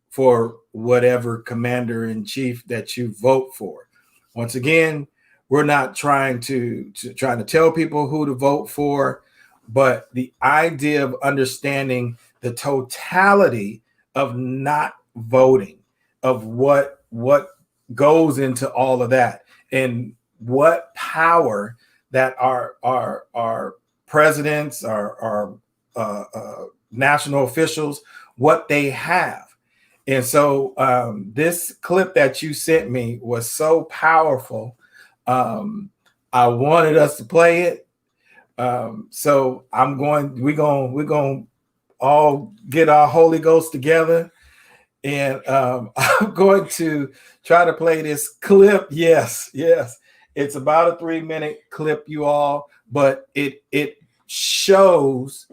for whatever commander in chief that you vote for. Once again, we're not trying to tell people who to vote for, but the idea of understanding the totality of not voting, of what goes into all of that, and what power that our presidents, our national officials, what they have. And so this clip that you sent me was so powerful. I wanted us to play it. So we're going to all get our Holy Ghost together. And I'm going to try to play this clip. Yes. It's about a 3-minute clip, you all, but it shows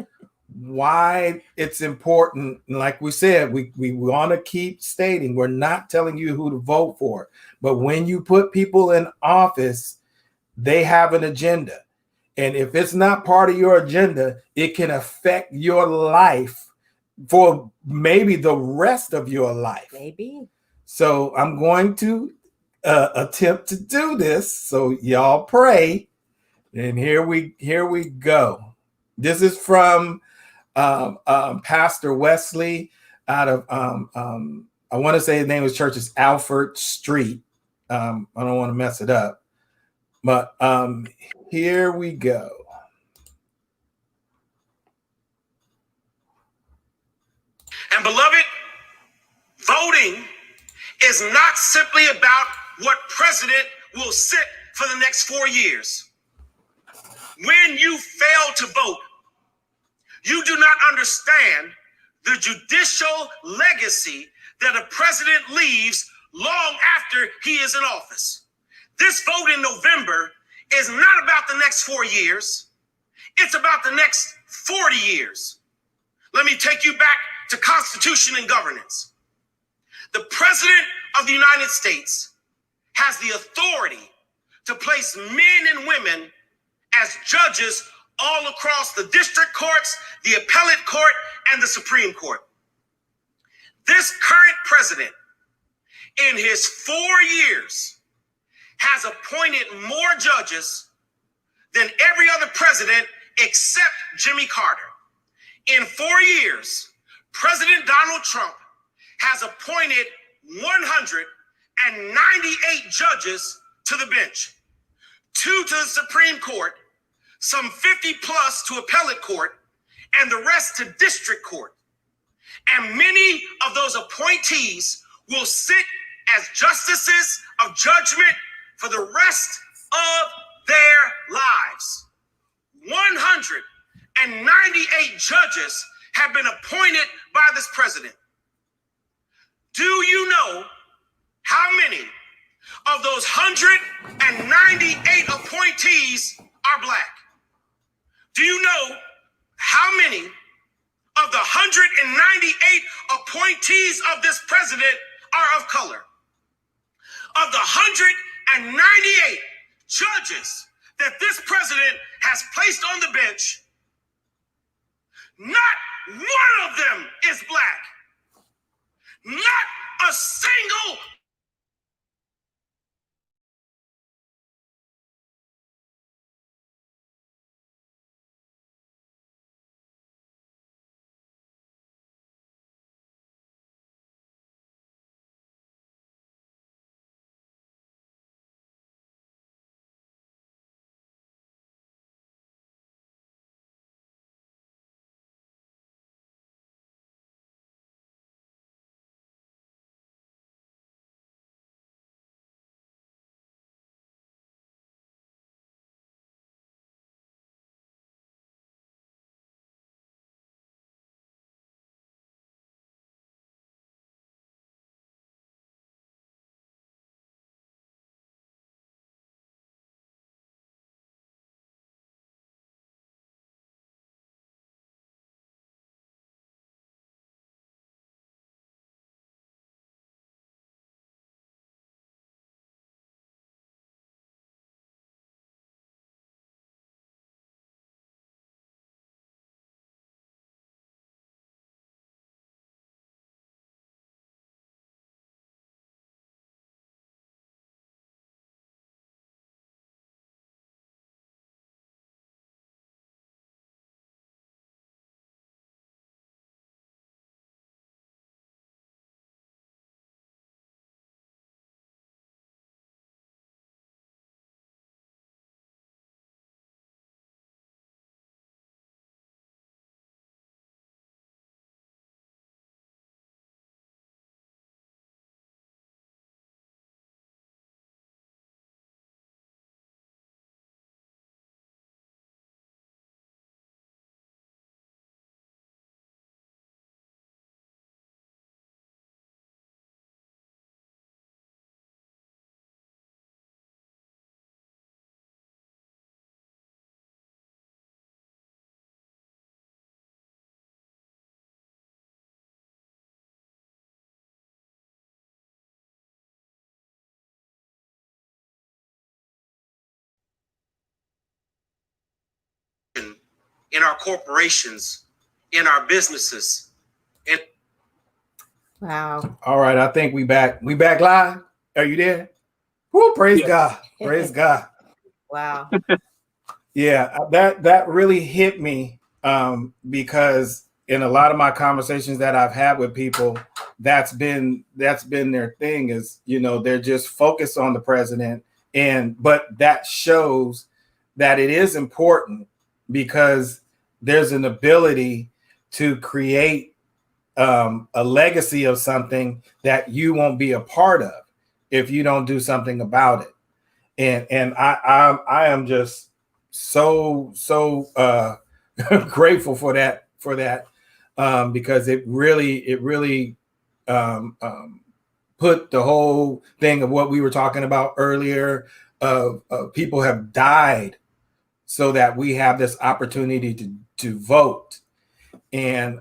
why it's important. Like we said, we want to keep stating, we're not telling you who to vote for, but when you put people in office, they have an agenda. And if it's not part of your agenda, it can affect your life for maybe the rest of your life. Maybe. So I'm going to attempt to do this. So y'all pray. And here we go. This is from Pastor Wesley out of I want to say his name of his church is Alfred Street. I don't want to mess it up, but here we go. And beloved, voting is not simply about what president will sit for the next 4 years. When you fail to vote, you do not understand the judicial legacy that a president leaves long after he is in office. This vote in November is not about the next 4 years. It's about the next 40 years. Let me take you back to Constitution and governance. The President of the United States has the authority to place men and women as judges all across the district courts, the appellate court, and the Supreme Court. This current president, in his 4 years, has appointed more judges than every other president except Jimmy Carter. In 4 years, President Donald Trump has appointed 100 and 98 judges to the bench, 2 to the Supreme Court, some 50 plus to appellate court, and the rest to district court. And many of those appointees will sit as justices of judgment for the rest of their lives. 198 judges have been appointed by this president. Do you know how many of those 198 appointees are Black? Do you know how many of the 198 appointees of this president are of color? Of the 198 judges that this president has placed on the bench, not one of them is Black. Not a single in our corporations, in our businesses. Wow. All right, I think we back. We back live. Are you there? Woo, praise Yes. God. Praise God. Wow. Yeah, that really hit me because in a lot of my conversations that I've had with people, that's been their thing is, they're just focused on the president. But that shows that it is important because there's an ability to create a legacy of something that you won't be a part of if you don't do something about it. And I am just so grateful for that because it really put the whole thing of what we were talking about earlier of people have died so that we have this opportunity to vote. And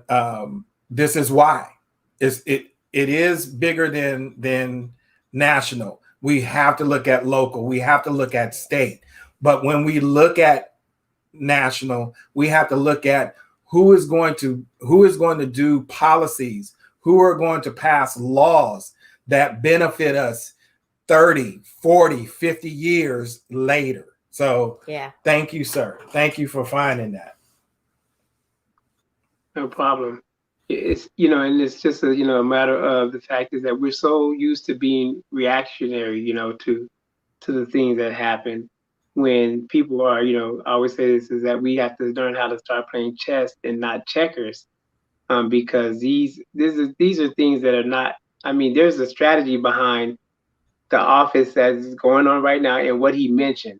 this is why it is bigger than national. We have to look at local. We have to look at state. But when we look at national, we have to look at who is going to do policies, who are going to pass laws that benefit us 30, 40, 50 years later. So Yeah. Thank you, sir. Thank you for finding that. No problem. It's, and it's just a matter of the fact is that we're so used to being reactionary, to the things that happen when people are, I always say this is that we have to learn how to start playing chess and not checkers, because these are things that are not. I mean, there's a strategy behind the office that's going on right now and what he mentioned.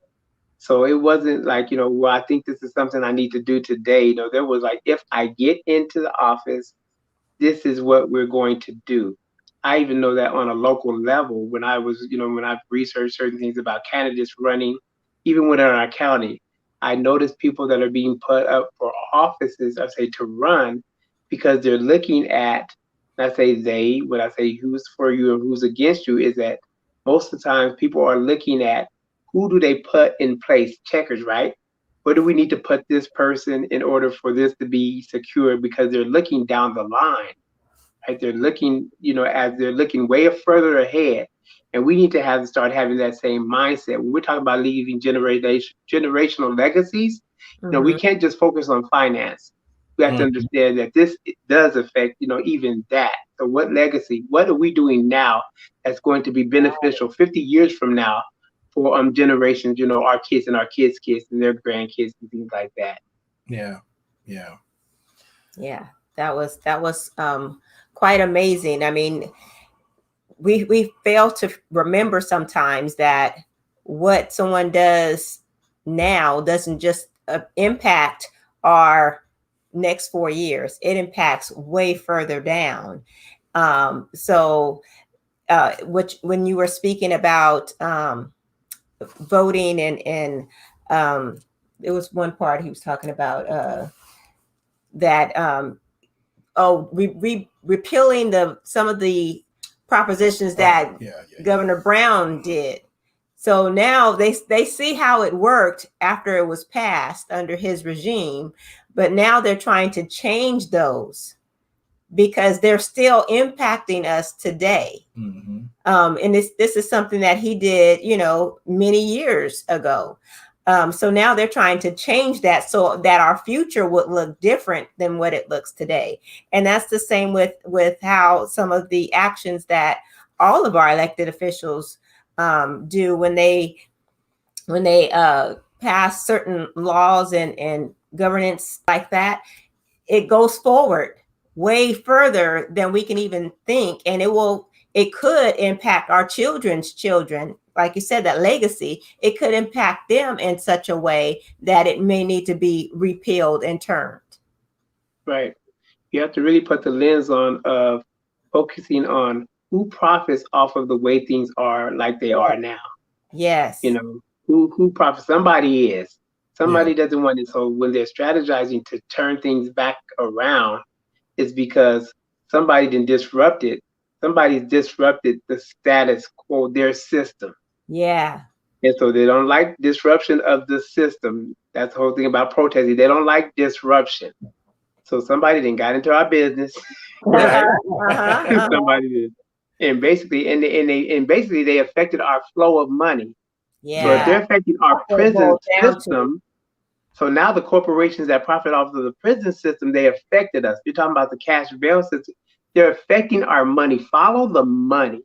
So it wasn't like, well, I think this is something I need to do today. There was like, if I get into the office, this is what we're going to do. I even know that on a local level, when I was, when I've researched certain things about candidates running, even within our county, I noticed people that are being put up for offices, I say to run, because they're looking at, and I say they, when I say who's for you and who's against you, is that most of the time people are looking at who do they put in place, checkers, right? Where do we need to put this person in order for this to be secure? Because they're looking down the line, right? They're looking, as they're looking way further ahead. And we need to start having that same mindset. When we're talking about leaving generational legacies, we can't just focus on finance. We have to understand that this does affect, even that. So what legacy, what are we doing now that's going to be beneficial 50 years from now for generations, our kids and our kids' kids and their grandkids and things like that. Yeah. Yeah. Yeah. That was quite amazing. I mean, we fail to remember sometimes that what someone does now doesn't just impact our next 4 years. It impacts way further down. Which when you were speaking about voting and there was one part he was talking about that repealing some of the propositions that Governor Brown did. So now they see how it worked after it was passed under his regime, but now they're trying to change those because they're still impacting us today. Mm-hmm. And this is something that he did, many years ago. So now they're trying to change that so that our future would look different than what it looks today. And that's the same with how some of the actions that all of our elected officials do when they pass certain laws and governance like that. It goes forward way further than we can even think, and it could impact our children's children. Like you said, that legacy, it could impact them in such a way that it may need to be repealed and turned. Right. You have to really put the lens on of focusing on who profits off of the way things are like they are now. Yes. Who profits? Somebody is. Somebody doesn't want it. So when they're strategizing to turn things back around, it's because somebody didn't disrupt it. Somebody's disrupted the status quo, their system. Yeah. And so they don't like disruption of the system. That's the whole thing about protesting. They don't like disruption. So somebody then got into our business, right? Somebody did, and basically, they affected our flow of money. Yeah. So if they're affecting our prison system, so now the corporations that profit off of the prison system, they affected us. You're talking about the cash bail system. They're affecting our money. Follow the money.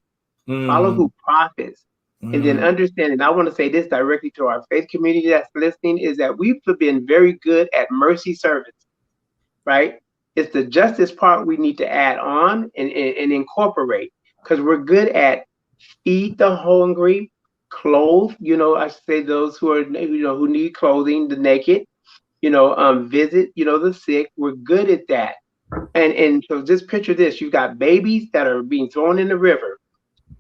Follow who profits. And then understand, and I want to say this directly to our faith community that's listening, is that we've been very good at mercy service, right? It's the justice part we need to add on and incorporate, because we're good at feed the hungry, clothe, I say those who are, who need clothing, the naked, visit, the sick. We're good at that. And so just picture this, you've got babies that are being thrown in the river.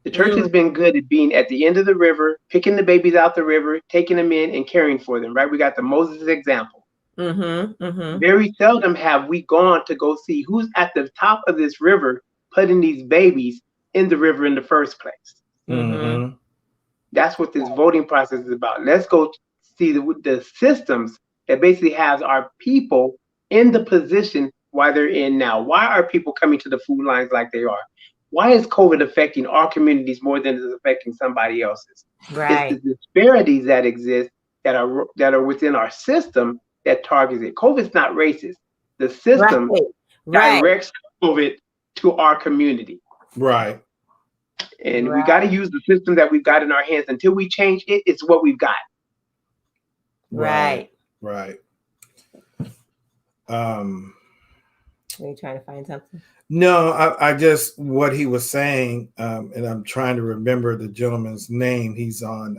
The church has been good at being at the end of the river, picking the babies out the river, taking them in and caring for them, right? We got the Moses example. Very seldom have we gone to go see who's at the top of this river putting these babies in the river in the first place. That's what this voting process is about. Let's go see the systems that basically has our people in the position why they're in now. Why are people coming to the food lines like they are? Why is COVID affecting our communities more than it's affecting somebody else's? Right. It's the disparities that exist that are within our system that targets it. COVID's not racist. The system directs of it to our community. Right. And we got to use the system that we've got in our hands. Until we change it, it's what we've got. Right. Right. Are you trying to find something? No, I just what he was saying, and I'm trying to remember the gentleman's name. He's on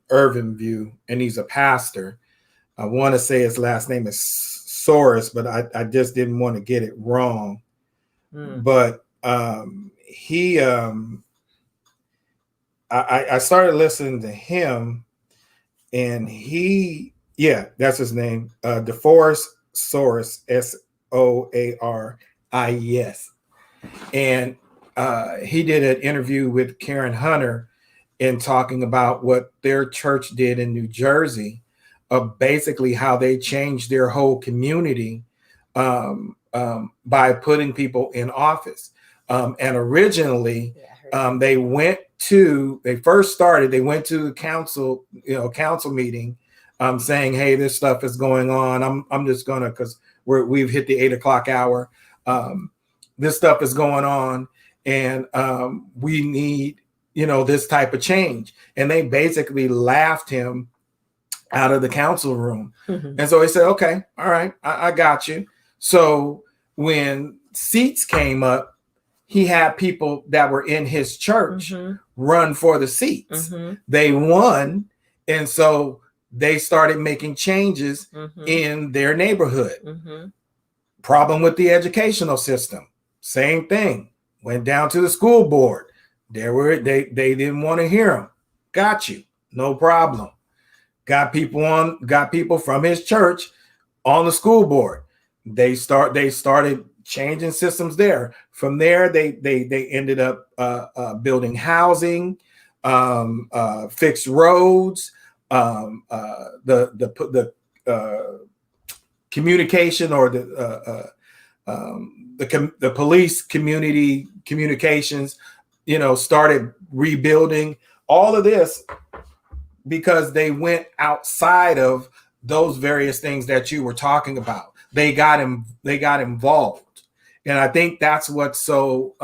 Irvin View, and he's a pastor. I want to say his last name is Soros, but I just didn't want to get it wrong. But I started listening to him, and that's his name, DeForest Soros, Soaries, and he did an interview with Karen Hunter in talking about what their church did in New Jersey, of basically how they changed their whole community by putting people in office. And originally, they went to the council meeting, saying, hey, this stuff is going on. I'm just gonna, because we've hit the 8 o'clock hour. This stuff is going on, and we need, this type of change. And they basically laughed him out of the council room. And so he said, okay, all right, I got you. So when seats came up, he had people that were in his church run for the seats. They won. And so they started making changes in their neighborhood. Problem with the educational system, same thing. Went down to the school board. They didn't want to hear him. Got you, no problem. Got people from his church on the school board. They started changing systems there. From there, they ended up building housing, fixed roads, the communication, or the police community communications, started rebuilding all of this, because they went outside of those various things that you were talking about. They got involved. And I think that's what's so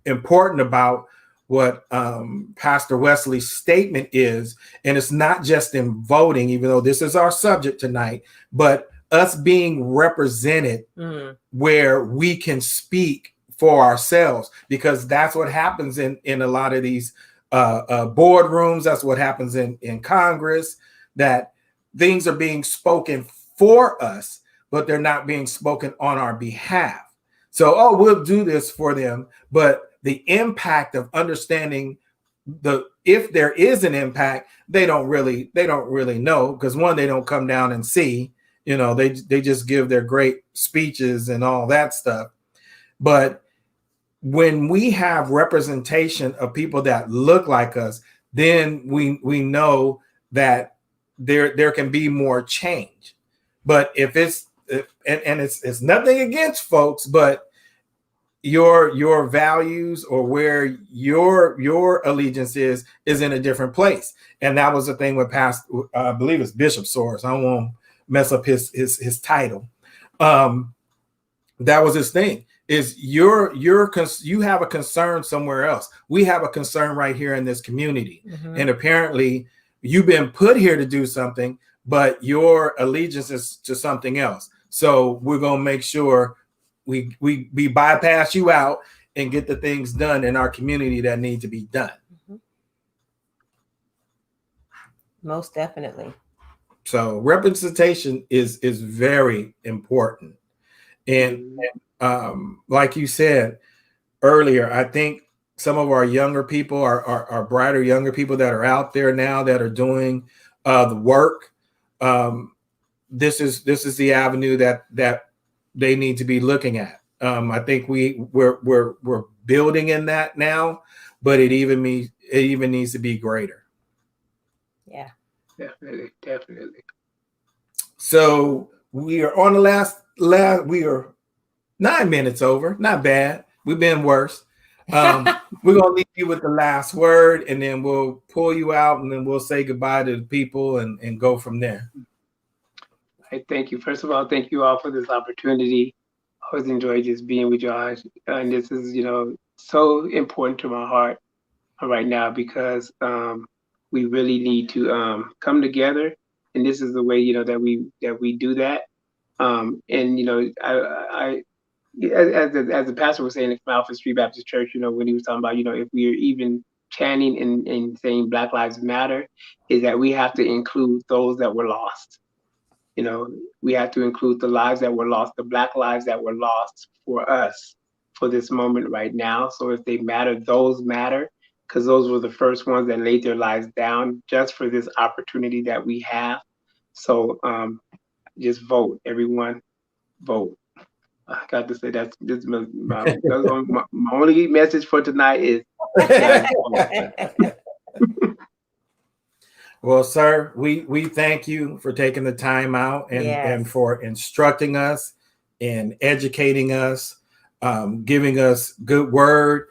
important about what Pastor Wesley's statement is. And it's not just in voting, even though this is our subject tonight, but us being represented where we can speak for ourselves, because that's what happens in a lot of these boardrooms. That's what happens in Congress, that things are being spoken for us, but they're not being spoken on our behalf. So, we'll do this for them, but the impact of understanding if there is an impact, they don't really know, because one, they don't come down and see, they just give their great speeches and all that stuff. But when we have representation of people that look like us, then we know that there can be more change. But if it's nothing against folks, but your values or where your allegiance is in a different place. And that was the thing with I believe it's Bishop Soros. I won't mess up his title. That was his thing. Is you have a concern somewhere else. We have a concern right here in this community. And apparently you've been put here to do something, but your allegiance is to something else. So we're going to make sure we bypass you out and get the things done in our community that need to be done. Most definitely. So representation is very important. And like you said earlier, I think some of our younger people, our brighter younger people that are out there now that are doing the work, this is the avenue that they need to be looking at. I think we're building in that now, but it even needs to be greater. Yeah, definitely. So we are on the last. We are 9 minutes over. Not bad. We've been worse. We're gonna leave you with the last word, and then we'll pull you out, and then we'll say goodbye to the people and go from there. I thank you. First of all, thank you all for this opportunity. I always enjoy just being with y'all. And this is, so important to my heart right now because we really need to come together. And this is the way, that we do that. And, I as the pastor was saying from Alpha Street Baptist Church, when he was talking about, if we are even chanting and saying Black Lives Matter, is that we have to include those that were lost. We have to include the lives that were lost, the Black lives that were lost for us, for this moment right now. So if they matter, those matter, because those were the first ones that laid their lives down just for this opportunity that we have. So just vote, everyone, vote. I got to say that's my only message for tonight is. Well, sir, we thank you for taking the time out and for instructing us and educating us, giving us good word,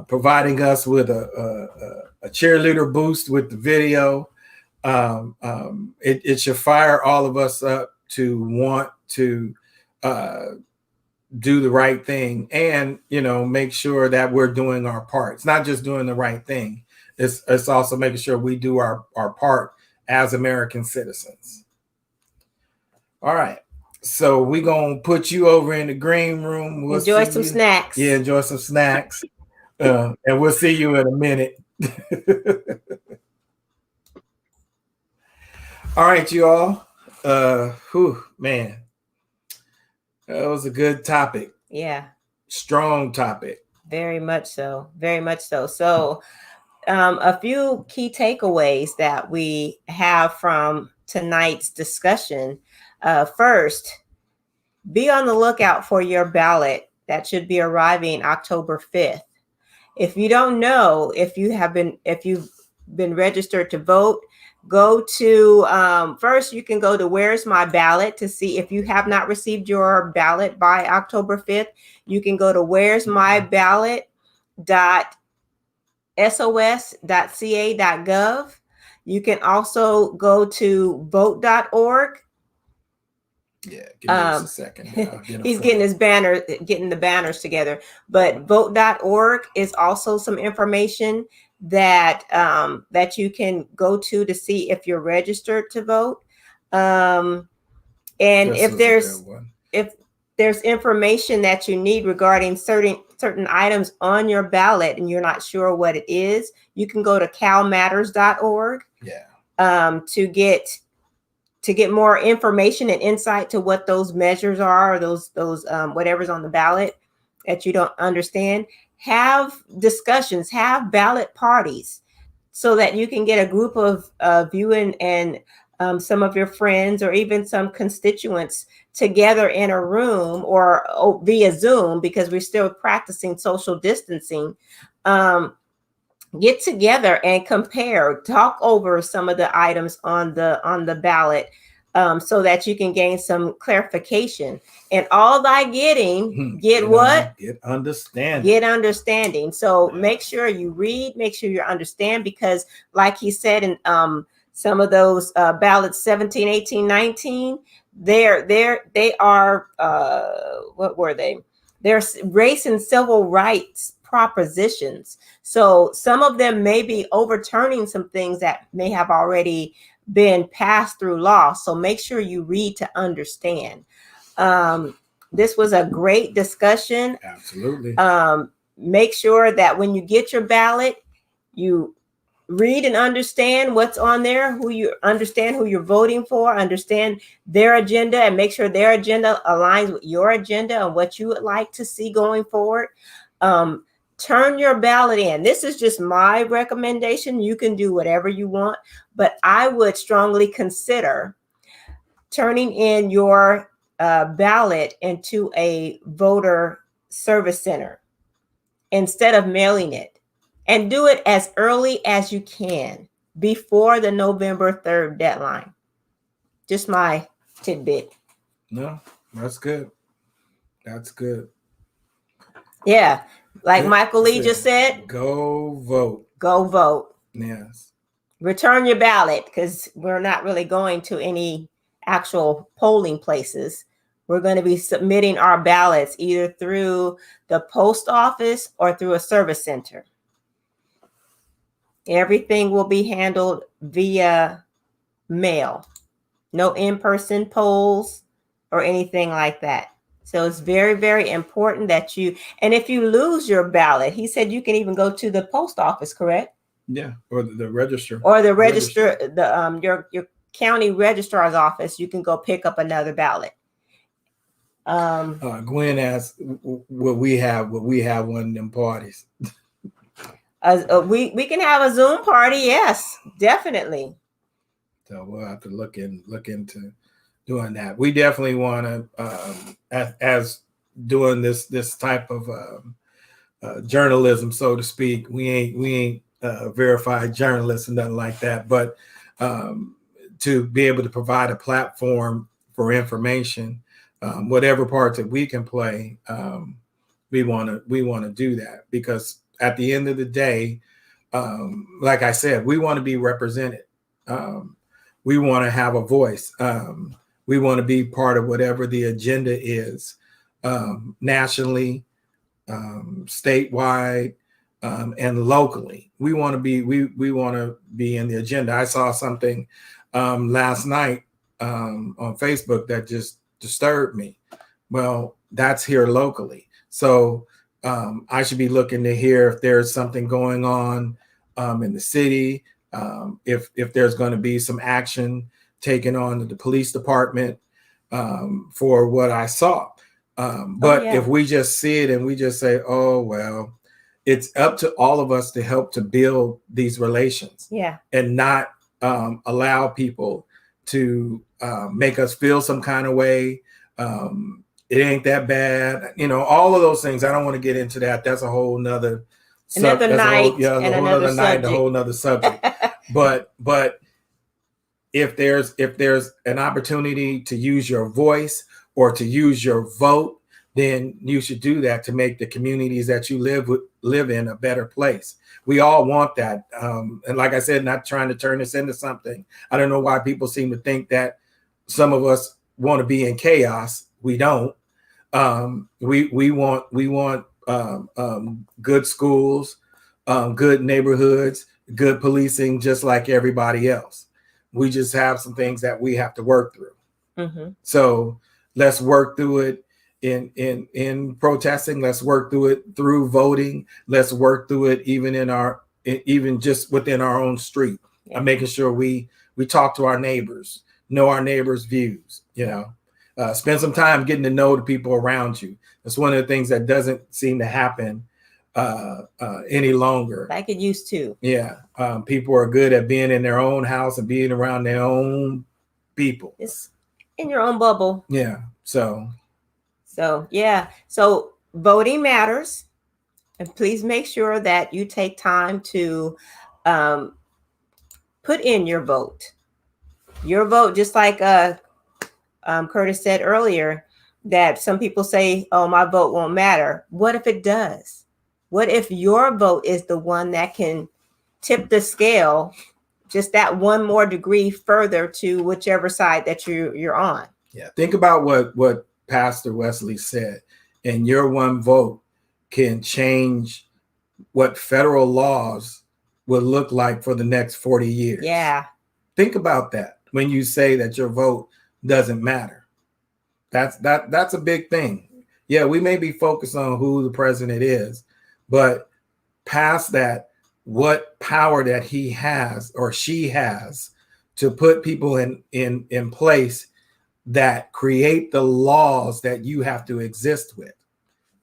providing us with a cheerleader boost with the video. It should fire all of us up to want to do the right thing and, make sure that we're doing our part. It's not just doing the right thing. It's also making sure we do our part as American citizens. All right. So we're going to put you over in the green room. We'll enjoy some snacks. Yeah, enjoy some snacks. And we'll see you in a minute. All right, you all. Man. That was a good topic. Yeah. Strong topic. Very much so. Very much so. So a few key takeaways that we have from tonight's discussion. First, be on the lookout for your ballot that should be arriving October 5th. If you don't know if you've been registered to vote, go to first you can go to Where's My Ballot to see if you have not received your ballot by October 5th. You can go to where'smyballot.sos.ca.gov. You can also go to vote.org. Yeah, give me just a second. He's getting the banners together. But vote.org is also some information that you can go to see if you're registered to vote. And if there's information that you need regarding certain items on your ballot and you're not sure what it is, you can go to calmatters.org. Yeah. To get more information and insight to what those measures are, or those whatever's on the ballot that you don't understand. Have discussions, have ballot parties, so that you can get a group of you and some of your friends or even some constituents together in a room or via Zoom, because we're still practicing social distancing. Get together and compare, talk over some of the items on the ballot, so that you can gain some clarification. And all thy getting, get understanding. Get understanding. So make sure you read, make sure you understand, because like he said in some of those ballots 17, 18, 19, they are what were they? They're race and civil rights propositions. So some of them may be overturning some things that may have already been passed through law. So make sure you read to understand. This was a great discussion. Absolutely. Make sure that when you get your ballot, you read and understand what's on there, who you're voting for, understand their agenda, and make sure their agenda aligns with your agenda and what you would like to see going forward. Turn your ballot in. This is just my recommendation. You can do whatever you want, but I would strongly consider turning in your ballot into a voter service center instead of mailing it, and do it as early as you can before the November 3rd deadline. Just my tidbit. No, that's good. That's good. Yeah. Like Michael Lee just said, go vote. Go vote. Yes. Return your ballot, because we're not really going to any actual polling places, we're going to be submitting our ballots either through the post office or through a service center. Everything will be handled via mail. No in-person polls or anything like that. So it's very, very important that and if you lose your ballot, he said you can even go to the post office, correct? Yeah, or the register. Or the register, your county registrar's office, you can go pick up another ballot. Gwen asked, will we have one of them parties? We can have a Zoom party. Yes, definitely. So we'll have to look into doing that. We definitely want to, as doing this type of journalism, so to speak. We ain't verified journalists and nothing like that, but to be able to provide a platform for information, whatever part that we can play, we want to do that, because at the end of the day, like I said, we want to be represented. We want to have a voice. We want to be part of whatever the agenda is, nationally, statewide, and locally. We want to be in the agenda. I saw something last night on Facebook that just disturbed me. Well, that's here locally. So I should be looking to hear if there's something going on in the city, if there's going to be some action taken on the police department for what I saw. But if we just see it and we just say, oh, well, it's up to all of us to help to build these relations, and not allow people to make us feel some kind of way. It ain't that bad. All of those things. I don't want to get into that. That's a whole nother night, a whole nother subject. But if there's an opportunity to use your voice or to use your vote, then you should do that to make the communities that you live in a better place. We all want that. And like I said, not trying to turn this into something. I don't know why people seem to think that some of us want to be in chaos. We don't. We want good schools, good neighborhoods, good policing, just like everybody else. We just have some things that we have to work through. Mm-hmm. So let's work through it in protesting. Let's work through it through voting. Let's work through it even just within our own street. I'm making sure we talk to our neighbors, know our neighbors' views, spend some time getting to know the people around you. That's one of the things that doesn't seem to happen any longer, like it used to. People are good at being in their own house and being around their own people. It's in your own bubble. So voting matters, and please make sure that you take time to put in your vote. Your vote, just like Curtis said earlier, that some people say, oh, my vote won't matter. What if it does? What if your vote is the one that can tip the scale just that one more degree further to whichever side that you're on? Think about what Pastor Wesley said, and your one vote can change what federal laws will look like for the next 40 years. Think about that when you say that your vote doesn't matter. That's a big thing. We may be focused on who the president is, but past that, what power that he has or she has to put people in place that create the laws that you have to exist with.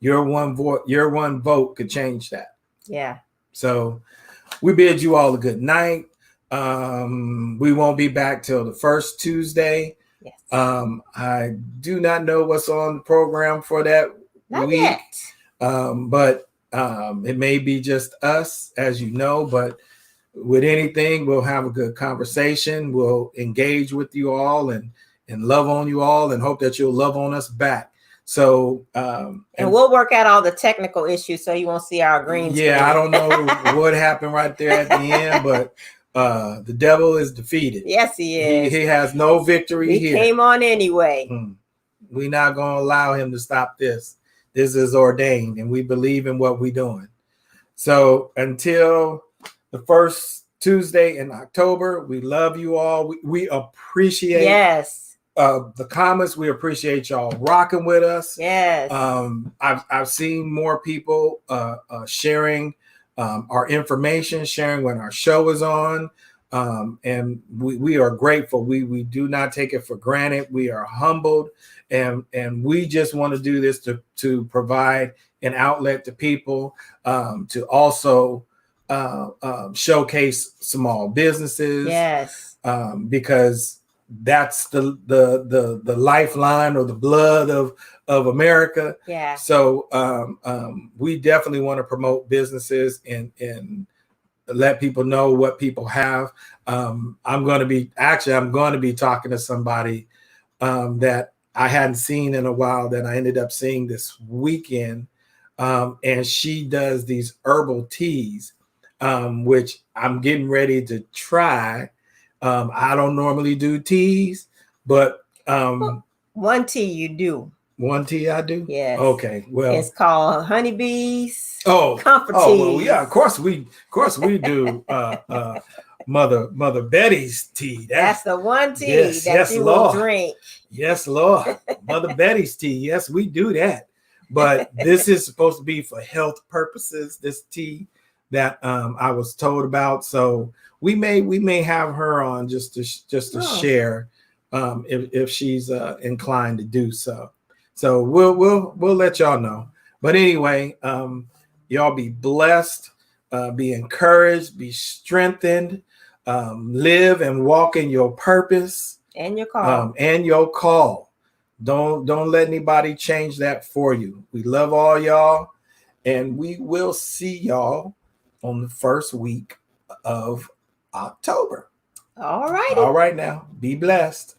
Your one vote could change that. So we bid you all a good night. We won't be back till the first Tuesday. I do not know what's on the program for that week. But it may be just us, as you know, but with anything, we'll have a good conversation. We'll engage with you all and love on you all, and hope that you'll love on us back. So and we'll work out all the technical issues so you won't see our green screen. I don't know what happened right there at the end, but The devil is defeated. Yes, he is. He has no victory He here. came on anyway. We're not going to allow him to stop this. This is ordained, and we believe in what we're doing. So until the first Tuesday in October, we love you all. We appreciate the comments. We appreciate y'all rocking with us. Yes. I've seen more people sharing our information, sharing when our show is on. And we are grateful. We do not take it for granted. We are humbled, and we just want to do this to provide an outlet to people, to also showcase small businesses. Yes. Because that's the lifeline or the blood of America. Yeah. So we definitely want to promote businesses and let people know what people have. I'm going to be talking to somebody that I hadn't seen in a while that I ended up seeing this weekend. And she does these herbal teas, which I'm getting ready to try. I don't normally do teas, but one tea you do. One tea I do? Yes. Okay. Well, it's called honeybees. Comfort teas. Well, yeah, of course we do Mother Betty's tea. That's the one tea you Lord. will drink. Yes, Lord. Mother Betty's tea. Yes, we do that. But this is supposed to be for health purposes, this tea that I was told about. So we may have her on just to share if she's inclined to do so. So we'll let y'all know. But anyway, y'all be blessed, be encouraged, be strengthened, live and walk in your purpose and your call. Don't let anybody change that for you. We love all y'all, and we will see y'all on the first week of October. All right. All right now. Be blessed.